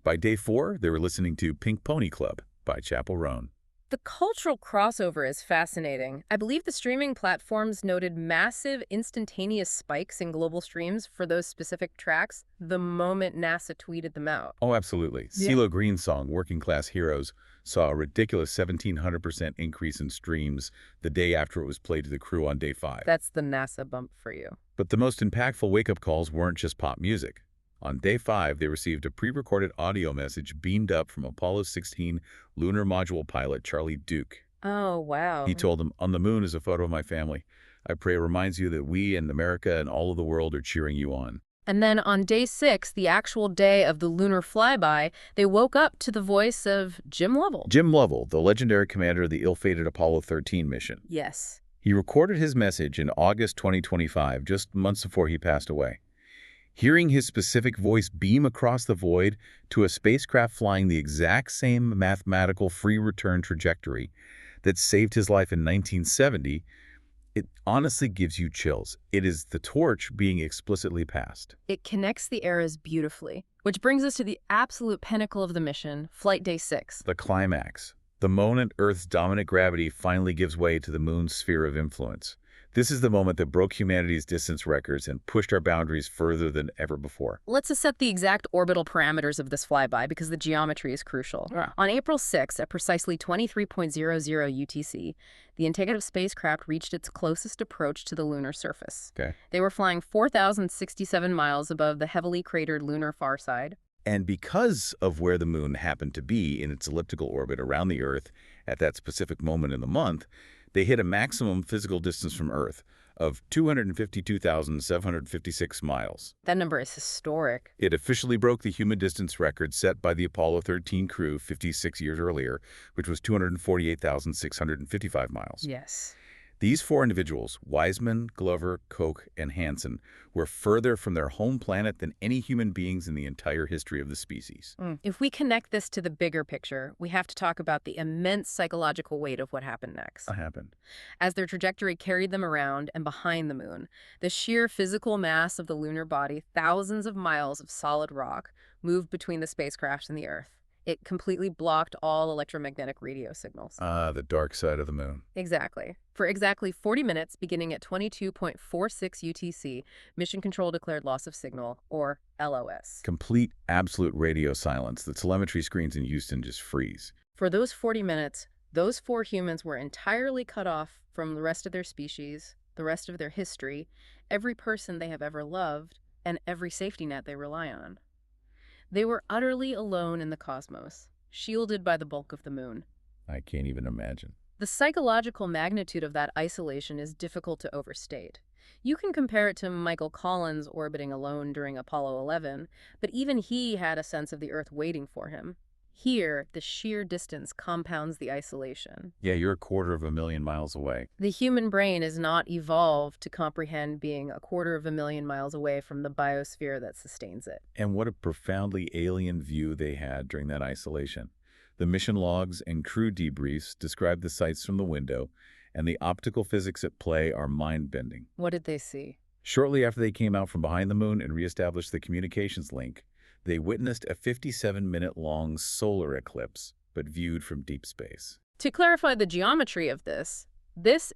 By day 4, they were listening to Pink Pony Club by Chappell Roan. The cultural crossover is fascinating. I believe the streaming platforms noted massive instantaneous spikes in global streams for those specific tracks the moment NASA tweeted them out. Oh, absolutely. Yeah. CeeLo Green's song, Working Class Heroes, saw a ridiculous 1,700% increase in streams the day after it was played to the crew on day 5. That's the NASA bump for you. But the most impactful wake-up calls weren't just pop music. On day 5, they received a pre-recorded audio message beamed up from Apollo 16 lunar module pilot Charlie Duke. Oh, wow. He told them, "On the moon is a photo of my family. I pray it reminds you that we and America and all of the world are cheering you on." And then on day 6, the actual day of the lunar flyby, they woke up to the voice of Jim Lovell. Jim Lovell, the legendary commander of the ill-fated Apollo 13 mission. Yes. He recorded his message in August 2025, just months before he passed away. Hearing his specific voice beam across the void to a spacecraft flying the exact same mathematical free return trajectory that saved his life in 1970, it honestly gives you chills. It is the torch being explicitly passed. It connects the eras beautifully, which brings us to the absolute pinnacle of the mission, Flight Day 6. The climax. The moment Earth's dominant gravity finally gives way to the moon's sphere of influence. This is the moment that broke humanity's distance records and pushed our boundaries further than ever before. Let's set the exact orbital parameters of this flyby because the geometry is crucial. Yeah. On April 6, at precisely 23.00 UTC, the integrative spacecraft reached its closest approach to the lunar surface. Okay. They were flying 4,067 miles above the heavily cratered lunar far side. And because of where the moon happened to be in its elliptical orbit around the Earth at that specific moment in the month, they hit a maximum physical distance from Earth of 252,756 miles. That number is historic. It officially broke the human distance record set by the Apollo 13 crew 56 years earlier, which was 248,655 miles. Yes. These four individuals, Wiseman, Glover, Koch, and Hansen, were further from their home planet than any human beings in the entire history of the species. If we connect this to the bigger picture, we have to talk about the immense psychological weight of what happened next. What happened? As their trajectory carried them around and behind the moon, the sheer physical mass of the lunar body, thousands of miles of solid rock, moved between the spacecraft and the Earth. It completely blocked all electromagnetic radio signals. The dark side of the moon. Exactly. For exactly 40 minutes, beginning at 22.46 UTC, Mission Control declared loss of signal, or LOS. Complete, absolute radio silence. The telemetry screens in Houston just freeze. For those 40 minutes, those four humans were entirely cut off from the rest of their species, the rest of their history, every person they have ever loved, and every safety net they rely on. They were utterly alone in the cosmos, shielded by the bulk of the moon. I can't even imagine. The psychological magnitude of that isolation is difficult to overstate. You can compare it to Michael Collins orbiting alone during Apollo 11, but even he had a sense of the Earth waiting for him. Here, the sheer distance compounds the isolation. Yeah, you're 250,000 miles away. The human brain is not evolved to comprehend being 250,000 miles away from the biosphere that sustains it. And what a profoundly alien view they had during that isolation. The mission logs and crew debriefs describe the sights from the window, and the optical physics at play are mind-bending. What did they see? Shortly after they came out from behind the moon and reestablished the communications link, they witnessed a 57-minute-long solar eclipse, but viewed from deep space. To clarify the geometry of this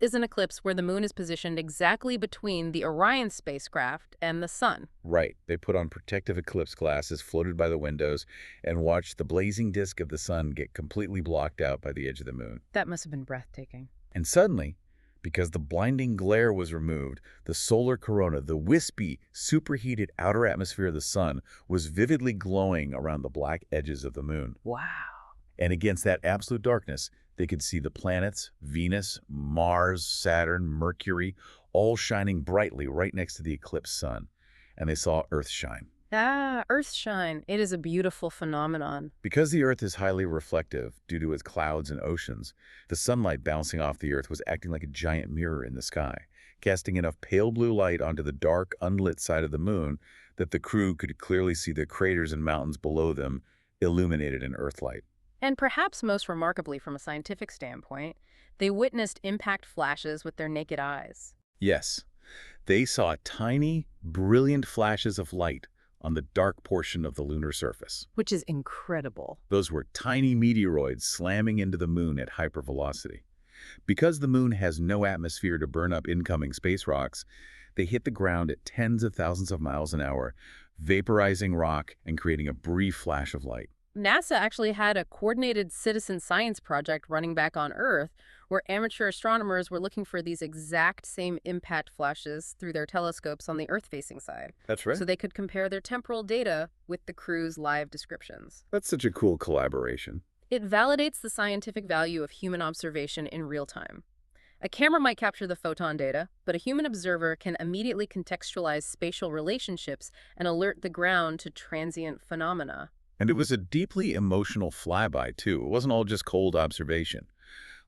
is an eclipse where the moon is positioned exactly between the Orion spacecraft and the sun. Right. They put on protective eclipse glasses floated by the windows and watched the blazing disk of the sun get completely blocked out by the edge of the moon. That must have been breathtaking. And suddenly, because the blinding glare was removed, the solar corona, the wispy, superheated outer atmosphere of the sun, was vividly glowing around the black edges of the moon. Wow. And against that absolute darkness, they could see the planets, Venus, Mars, Saturn, Mercury, all shining brightly right next to the eclipsed sun. And they saw Earth shine. Earthshine. It is a beautiful phenomenon. Because the Earth is highly reflective due to its clouds and oceans, the sunlight bouncing off the Earth was acting like a giant mirror in the sky, casting enough pale blue light onto the dark, unlit side of the moon that the crew could clearly see the craters and mountains below them illuminated in Earthlight. And perhaps most remarkably from a scientific standpoint, they witnessed impact flashes with their naked eyes. Yes, they saw tiny, brilliant flashes of light on the dark portion of the lunar surface. Which is incredible. Those were tiny meteoroids slamming into the moon at hypervelocity. Because the moon has no atmosphere to burn up incoming space rocks, they hit the ground at tens of thousands of miles an hour, vaporizing rock and creating a brief flash of light. NASA actually had a coordinated citizen science project running back on Earth where amateur astronomers were looking for these exact same impact flashes through their telescopes on the Earth-facing side. That's right. So they could compare their temporal data with the crew's live descriptions. That's such a cool collaboration. It validates the scientific value of human observation in real time. A camera might capture the photon data, but a human observer can immediately contextualize spatial relationships and alert the ground to transient phenomena. And it was a deeply emotional flyby, too. It wasn't all just cold observation.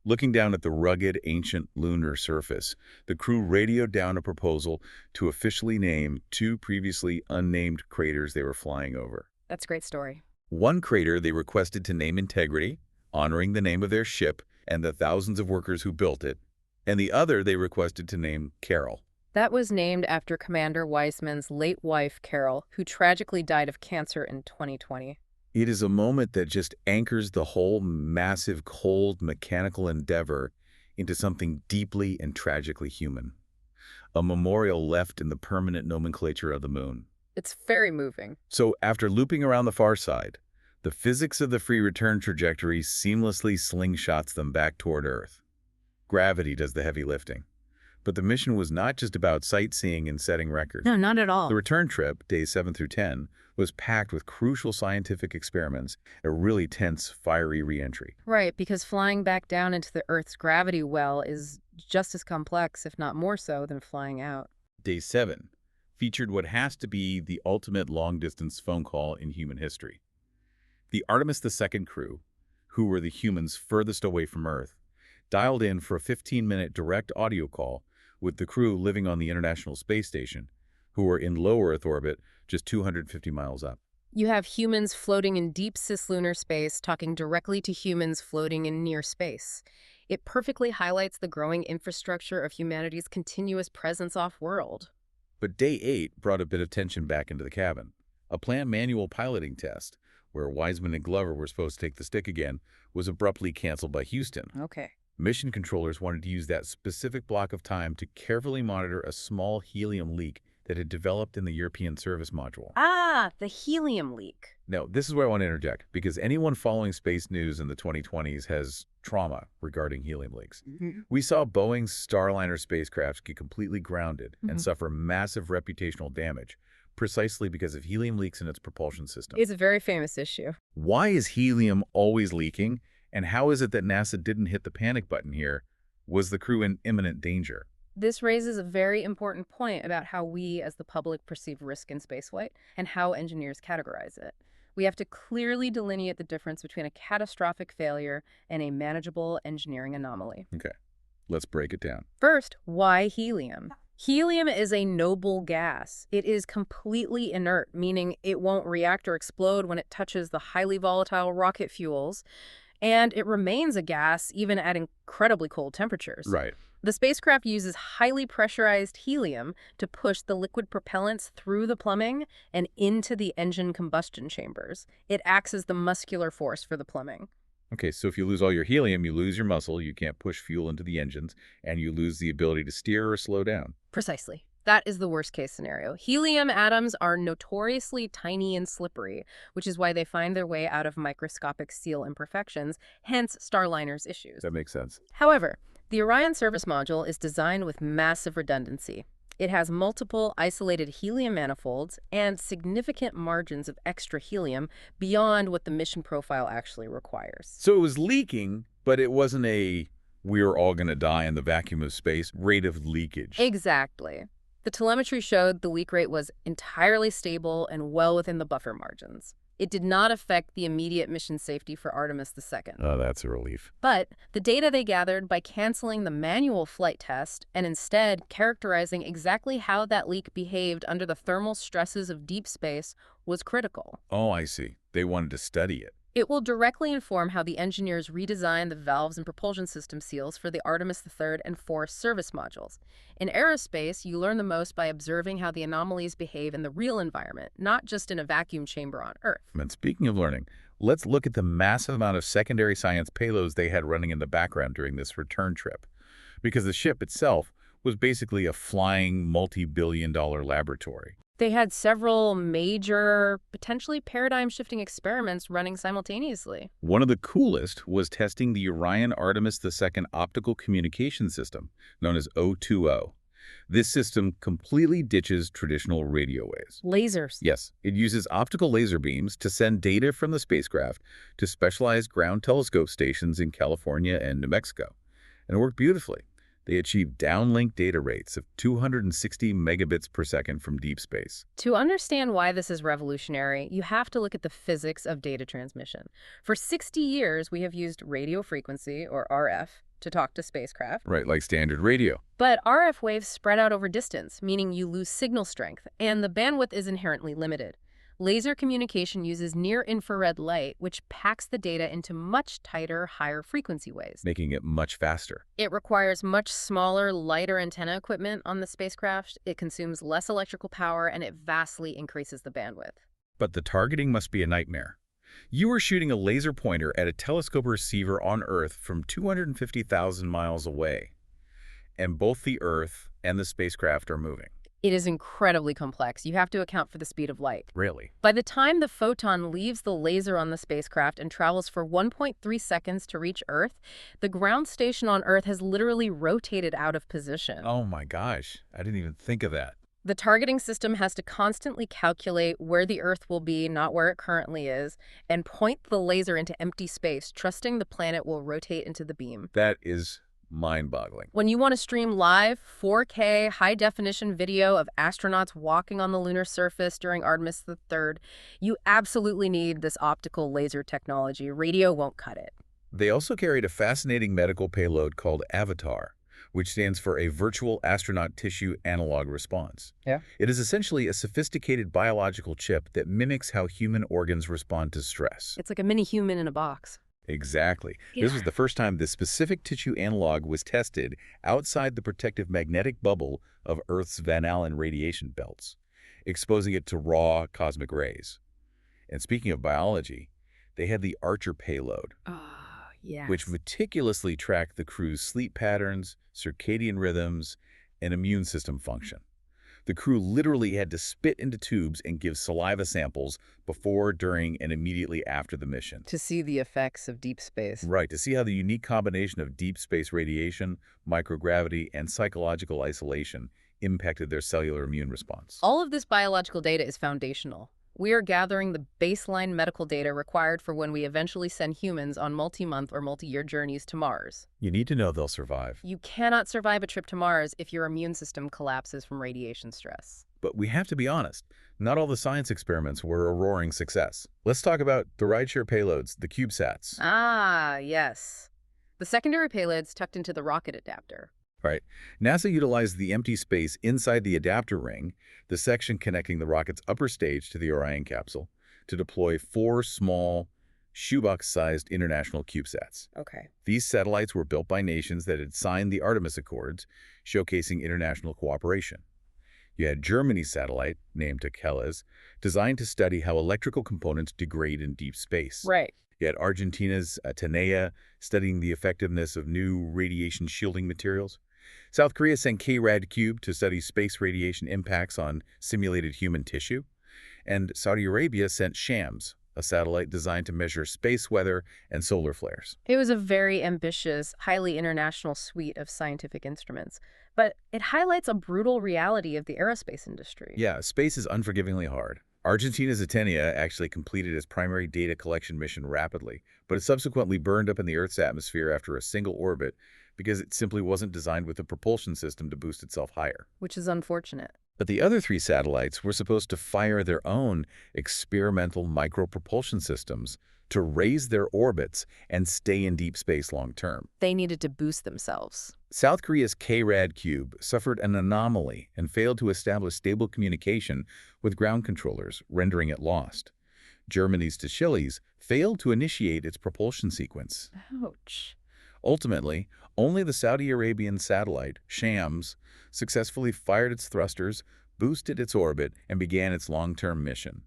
Looking down at the rugged, ancient lunar surface, the crew radioed down a proposal to officially name two previously unnamed craters they were flying over. That's a great story. One crater they requested to name Integrity, honoring the name of their ship and the thousands of workers who built it, and the other they requested to name Carol. That was named after Commander Weissman's late wife, Carol, who tragically died of cancer in 2020. It is a moment that just anchors the whole massive, cold, mechanical endeavor into something deeply and tragically human. A memorial left in the permanent nomenclature of the moon. It's very moving. So after looping around the far side, the physics of the free return trajectory seamlessly slingshots them back toward Earth. Gravity does the heavy lifting. But the mission was not just about sightseeing and setting records. No, not at all. The return trip, days 7 through 10, was packed with crucial scientific experiments and a really tense, fiery re-entry. Right, because flying back down into the Earth's gravity well is just as complex, if not more so, than flying out. Day 7 featured what has to be the ultimate long-distance phone call in human history. The Artemis II crew, who were the humans furthest away from Earth, dialed in for a 15-minute direct audio call with the crew living on the International Space Station, who were in low Earth orbit just 250 miles up. You have humans floating in deep cislunar space talking directly to humans floating in near space. It perfectly highlights the growing infrastructure of humanity's continuous presence off-world. But Day 8 brought a bit of tension back into the cabin. A planned manual piloting test, where Weissman and Glover were supposed to take the stick again, was abruptly canceled by Houston. Okay. Mission controllers wanted to use that specific block of time to carefully monitor a small helium leak that had developed in the European service module. Ah, the helium leak. Now, this is where I want to interject, because anyone following space news in the 2020s has trauma regarding helium leaks. We saw Boeing's Starliner spacecraft get completely grounded and suffer massive reputational damage, precisely because of helium leaks in its propulsion system. It's a very famous issue. Why is helium always leaking? And how is it that NASA didn't hit the panic button here? Was the crew in imminent danger? This raises a very important point about how we as the public perceive risk in spaceflight and how engineers categorize it. We have to clearly delineate the difference between a catastrophic failure and a manageable engineering anomaly. Okay, let's break it down. First, why helium? Helium is a noble gas. It is completely inert, meaning it won't react or explode when it touches the highly volatile rocket fuels, and it remains a gas even at incredibly cold temperatures. Right. The spacecraft uses highly pressurized helium to push the liquid propellants through the plumbing and into the engine combustion chambers. It acts as the muscular force for the plumbing. Okay, so if you lose all your helium, you lose your muscle, you can't push fuel into the engines, and you lose the ability to steer or slow down. Precisely. That is the worst-case scenario. Helium atoms are notoriously tiny and slippery, which is why they find their way out of microscopic seal imperfections, hence Starliner's issues. That makes sense. However, the Orion service module is designed with massive redundancy. It has multiple isolated helium manifolds and significant margins of extra helium beyond what the mission profile actually requires. So it was leaking, but it wasn't a we're all going to die in the vacuum of space rate of leakage. Exactly. The telemetry showed the leak rate was entirely stable and well within the buffer margins. It did not affect the immediate mission safety for Artemis II. Oh, that's a relief. But the data they gathered by canceling the manual flight test and instead characterizing exactly how that leak behaved under the thermal stresses of deep space was critical. Oh, I see. They wanted to study it. It will directly inform how the engineers redesigned the valves and propulsion system seals for the Artemis III and IV service modules. In aerospace, you learn the most by observing how the anomalies behave in the real environment, not just in a vacuum chamber on Earth. And speaking of learning, let's look at the massive amount of secondary science payloads they had running in the background during this return trip. Because the ship itself was basically a flying multi-billion-dollar laboratory. They had several major, potentially paradigm-shifting experiments running simultaneously. One of the coolest was testing the Orion Artemis II optical communication system, known as O2O. This system completely ditches traditional radio waves. Lasers. Yes, it uses optical laser beams to send data from the spacecraft to specialized ground telescope stations in California and New Mexico. And it worked beautifully. They achieved downlink data rates of 260 megabits per second from deep space. To understand why this is revolutionary, you have to look at the physics of data transmission. For 60 years, we have used radio frequency, or RF, to talk to spacecraft. Right, like standard radio. But RF waves spread out over distance, meaning you lose signal strength, and the bandwidth is inherently limited. Laser communication uses near-infrared light, which packs the data into much tighter, higher frequency waves. Making it much faster. It requires much smaller, lighter antenna equipment on the spacecraft. It consumes less electrical power, and it vastly increases the bandwidth. But the targeting must be a nightmare. You are shooting a laser pointer at a telescope receiver on Earth from 250,000 miles away, and both the Earth and the spacecraft are moving. It is incredibly complex. You have to account for the speed of light. Really? By the time the photon leaves the laser on the spacecraft and travels for 1.3 seconds to reach Earth, the ground station on Earth has literally rotated out of position. Oh my gosh, I didn't even think of that. The targeting system has to constantly calculate where the Earth will be, not where it currently is, and point the laser into empty space, trusting the planet will rotate into the beam. That is mind-boggling. When you want to stream live, 4K, high-definition video of astronauts walking on the lunar surface during Artemis III, you absolutely need this optical laser technology. Radio won't cut it. They also carried a fascinating medical payload called AVATAR, which stands for a Virtual Astronaut Tissue Analog Response. Yeah. It is essentially a sophisticated biological chip that mimics how human organs respond to stress. It's like a mini human in a box. Exactly. Yeah. This was the first time this specific tissue analog was tested outside the protective magnetic bubble of Earth's Van Allen radiation belts, exposing it to raw cosmic rays. And speaking of biology, they had the Archer payload, Yes. which meticulously tracked the crew's sleep patterns, circadian rhythms, and immune system function. The crew literally had to spit into tubes and give saliva samples before, during, and immediately after the mission. To see the effects of deep space. Right, to see how the unique combination of deep space radiation, microgravity, and psychological isolation impacted their cellular immune response. All of this biological data is foundational. We are gathering the baseline medical data required for when we eventually send humans on multi-month or multi-year journeys to Mars. You need to know they'll survive. You cannot survive a trip to Mars if your immune system collapses from radiation stress. But we have to be honest, not all the science experiments were a roaring success. Let's talk about the rideshare payloads, the CubeSats. Ah, yes. The secondary payloads tucked into the rocket adapter. Right. NASA utilized the empty space inside the adapter ring, the section connecting the rocket's upper stage to the Orion capsule, to deploy 4 small, shoebox-sized international CubeSats. Okay. These satellites were built by nations that had signed the Artemis Accords, showcasing international cooperation. You had Germany's satellite, named Tekeles, designed to study how electrical components degrade in deep space. Right. You had Argentina's Atenea, studying the effectiveness of new radiation shielding materials. South Korea sent KRAD Cube to study space radiation impacts on simulated human tissue. And Saudi Arabia sent Shams, a satellite designed to measure space weather and solar flares. It was a very ambitious, highly international suite of scientific instruments, but it highlights a brutal reality of the aerospace industry. Yeah, space is unforgivingly hard. Argentina's Atenea actually completed its primary data collection mission rapidly, but it subsequently burned up in the Earth's atmosphere after a single orbit because it simply wasn't designed with a propulsion system to boost itself higher. Which is unfortunate. But the other 3 satellites were supposed to fire their own experimental micropropulsion systems to raise their orbits and stay in deep space long term. They needed to boost themselves. South Korea's KRAD Cube suffered an anomaly and failed to establish stable communication with ground controllers, rendering it lost. Germany's Tekeles failed to initiate its propulsion sequence. Ouch. Ultimately, only the Saudi Arabian satellite, Shams, successfully fired its thrusters, boosted its orbit, and began its long-term mission.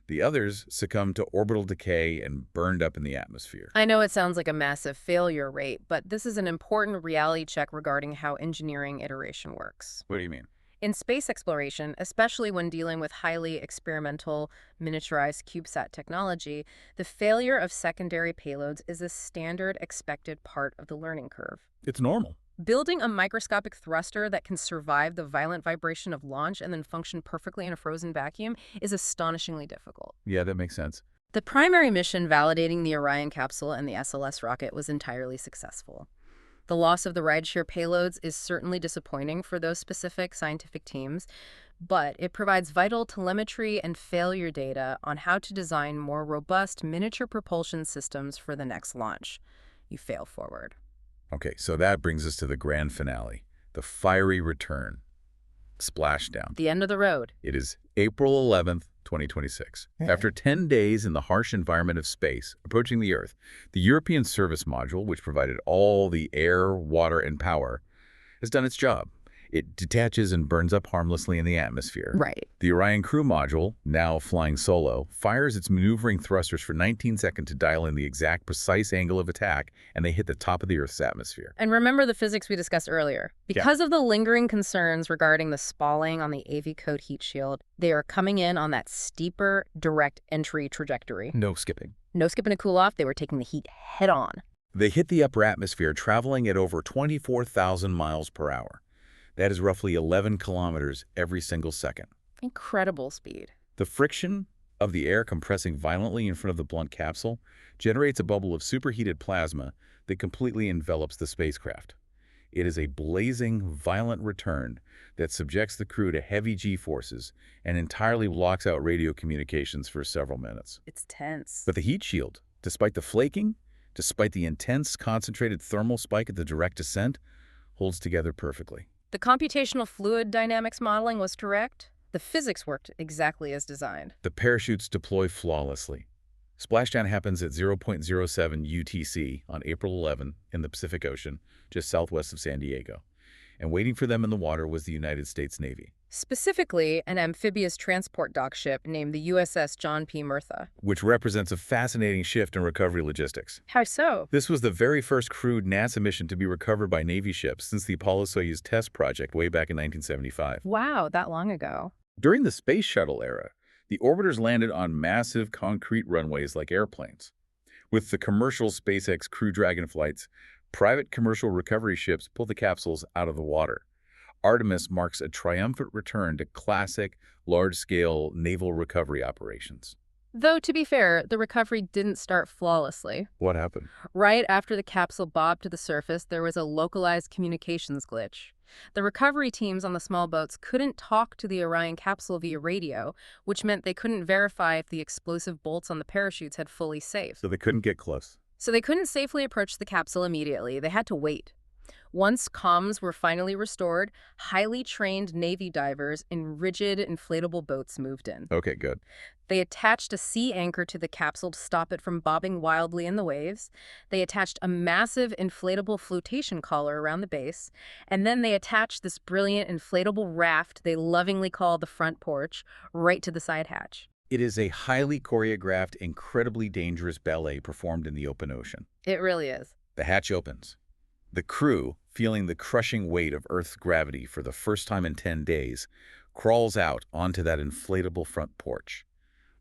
The others succumbed to orbital decay and burned up in the atmosphere. I know it sounds like a massive failure rate, but this is an important reality check regarding how engineering iteration works. What do you mean? In space exploration, especially when dealing with highly experimental, miniaturized CubeSat technology, the failure of secondary payloads is a standard expected part of the learning curve. It's normal. Building a microscopic thruster that can survive the violent vibration of launch and then function perfectly in a frozen vacuum is astonishingly difficult. Yeah, that makes sense. The primary mission validating the Orion capsule and the SLS rocket was entirely successful. The loss of the rideshare payloads is certainly disappointing for those specific scientific teams, but it provides vital telemetry and failure data on how to design more robust miniature propulsion systems for the next launch. You fail forward. Okay, so that brings us to the grand finale, the fiery return, splashdown. The end of the road. It is April 11th, 2026. After 10 days in the harsh environment of space, approaching the Earth, the European Service Module, which provided all the air, water, and power, has done its job. It detaches and burns up harmlessly in the atmosphere. Right. The Orion crew module, now flying solo, fires its maneuvering thrusters for 19 seconds to dial in the exact precise angle of attack, and they hit the top of the Earth's atmosphere. And remember the physics we discussed earlier. Because of the lingering concerns regarding the spalling on the AV code heat shield, they are coming in on that steeper, direct entry trajectory. No skipping. No skipping to cool off, they were taking the heat head on. They hit the upper atmosphere, traveling at over 24,000 miles per hour. That is roughly 11 kilometers every single second. Incredible speed. The friction of the air compressing violently in front of the blunt capsule generates a bubble of superheated plasma that completely envelops the spacecraft. It is a blazing, violent return that subjects the crew to heavy G-forces and entirely blocks out radio communications for several minutes. It's tense. But the heat shield, despite the flaking, despite the intense, concentrated thermal spike at the direct descent, holds together perfectly. The computational fluid dynamics modeling was correct. The physics worked exactly as designed. The parachutes deploy flawlessly. Splashdown happens at 0.07 UTC on April 11 in the Pacific Ocean, just southwest of San Diego. And waiting for them in the water was the United States Navy. Specifically, an amphibious transport dock ship named the USS John P. Murtha. Which represents a fascinating shift in recovery logistics. How so? This was the very first crewed NASA mission to be recovered by Navy ships since the Apollo-Soyuz test project way back in 1975. Wow, that long ago. During the space shuttle era, the orbiters landed on massive concrete runways like airplanes. With the commercial SpaceX Crew Dragon flights, private commercial recovery ships pulled the capsules out of the water. Artemis marks a triumphant return to classic, large-scale naval recovery operations. Though, to be fair, the recovery didn't start flawlessly. What happened? Right after the capsule bobbed to the surface, there was a localized communications glitch. The recovery teams on the small boats couldn't talk to the Orion capsule via radio, which meant they couldn't verify if the explosive bolts on the parachutes had fully saved. So they couldn't get close. So they couldn't safely approach the capsule immediately. They had to wait. Once comms were finally restored, highly trained Navy divers in rigid inflatable boats moved in. Okay, good. They attached a sea anchor to the capsule to stop it from bobbing wildly in the waves. They attached a massive inflatable flotation collar around the base. And then they attached this brilliant inflatable raft they lovingly call the front porch right to the side hatch. It is a highly choreographed, incredibly dangerous ballet performed in the open ocean. It really is. The hatch opens. The crew, feeling the crushing weight of Earth's gravity for the first time in 10 days, crawls out onto that inflatable front porch.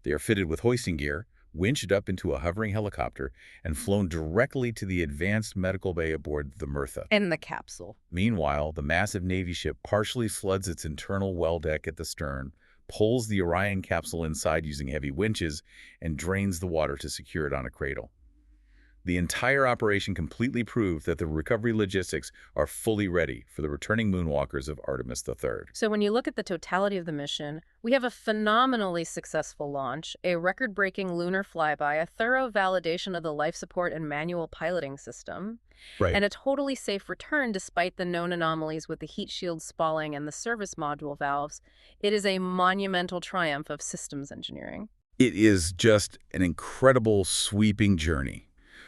They are fitted with hoisting gear, winched up into a hovering helicopter, and flown directly to the advanced medical bay aboard the Murtha. In the capsule. Meanwhile, the massive Navy ship partially floods its internal well deck at the stern, pulls the Orion capsule inside using heavy winches, and drains the water to secure it on a cradle. The entire operation completely proved that the recovery logistics are fully ready for the returning moonwalkers of Artemis III. So when you look at the totality of the mission, we have a phenomenally successful launch, a record-breaking lunar flyby, a thorough validation of the life support and manual piloting system, and a totally safe return despite the known anomalies with the heat shield spalling and the service module valves. It is a monumental triumph of systems engineering. It is just an incredible, sweeping journey.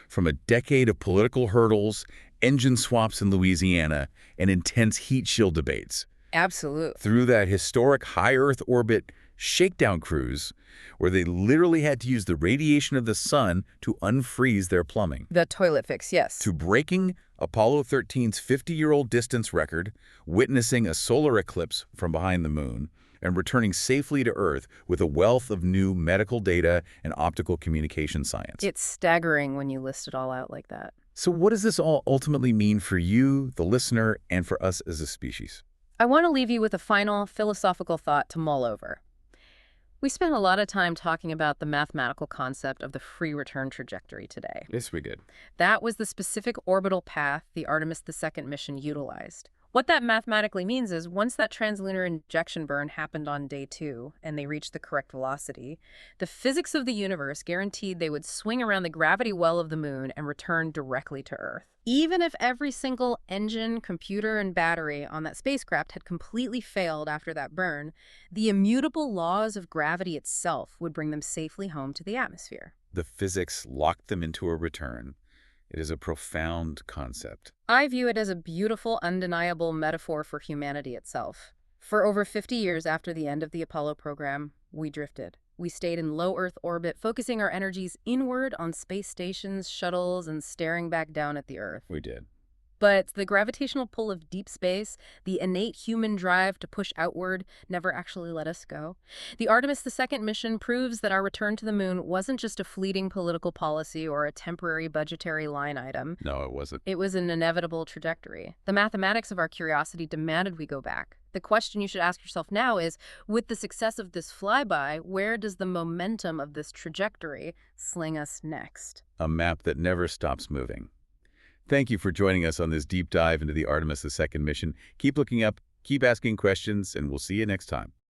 From a decade of political hurdles, engine swaps in Louisiana, and intense heat shield debates. Absolutely. Through that historic high Earth orbit shakedown cruise, where they literally had to use the radiation of the sun to unfreeze their plumbing. The toilet fix, yes. To breaking Apollo 13's 50-year-old distance record, witnessing a solar eclipse from behind the moon, and returning safely to Earth with a wealth of new medical data and optical communication science. It's staggering when you list it all out like that. So what does this all ultimately mean for you, the listener, and for us as a species? I want to leave you with a final philosophical thought to mull over. We spent a lot of time talking about the mathematical concept of the free return trajectory today. Yes, we did. That was the specific orbital path the Artemis II mission utilized. What that mathematically means is once that translunar injection burn happened on day 2 and they reached the correct velocity, the physics of the universe guaranteed they would swing around the gravity well of the moon and return directly to Earth. Even if every single engine, computer, and battery on that spacecraft had completely failed after that burn, the immutable laws of gravity itself would bring them safely home to the atmosphere. The physics locked them into a return. It is a profound concept. I view it as a beautiful, undeniable metaphor for humanity itself. For over 50 years after the end of the Apollo program, we drifted. We stayed in low Earth orbit, focusing our energies inward on space stations, shuttles, and staring back down at the Earth. We did. But the gravitational pull of deep space, the innate human drive to push outward, never actually let us go. The Artemis II mission proves that our return to the moon wasn't just a fleeting political policy or a temporary budgetary line item. No, it wasn't. It was an inevitable trajectory. The mathematics of our curiosity demanded we go back. The question you should ask yourself now is, with the success of this flyby, where does the momentum of this trajectory sling us next? A map that never stops moving. Thank you for joining us on this deep dive into the Artemis II mission. Keep looking up, keep asking questions, and we'll see you next time.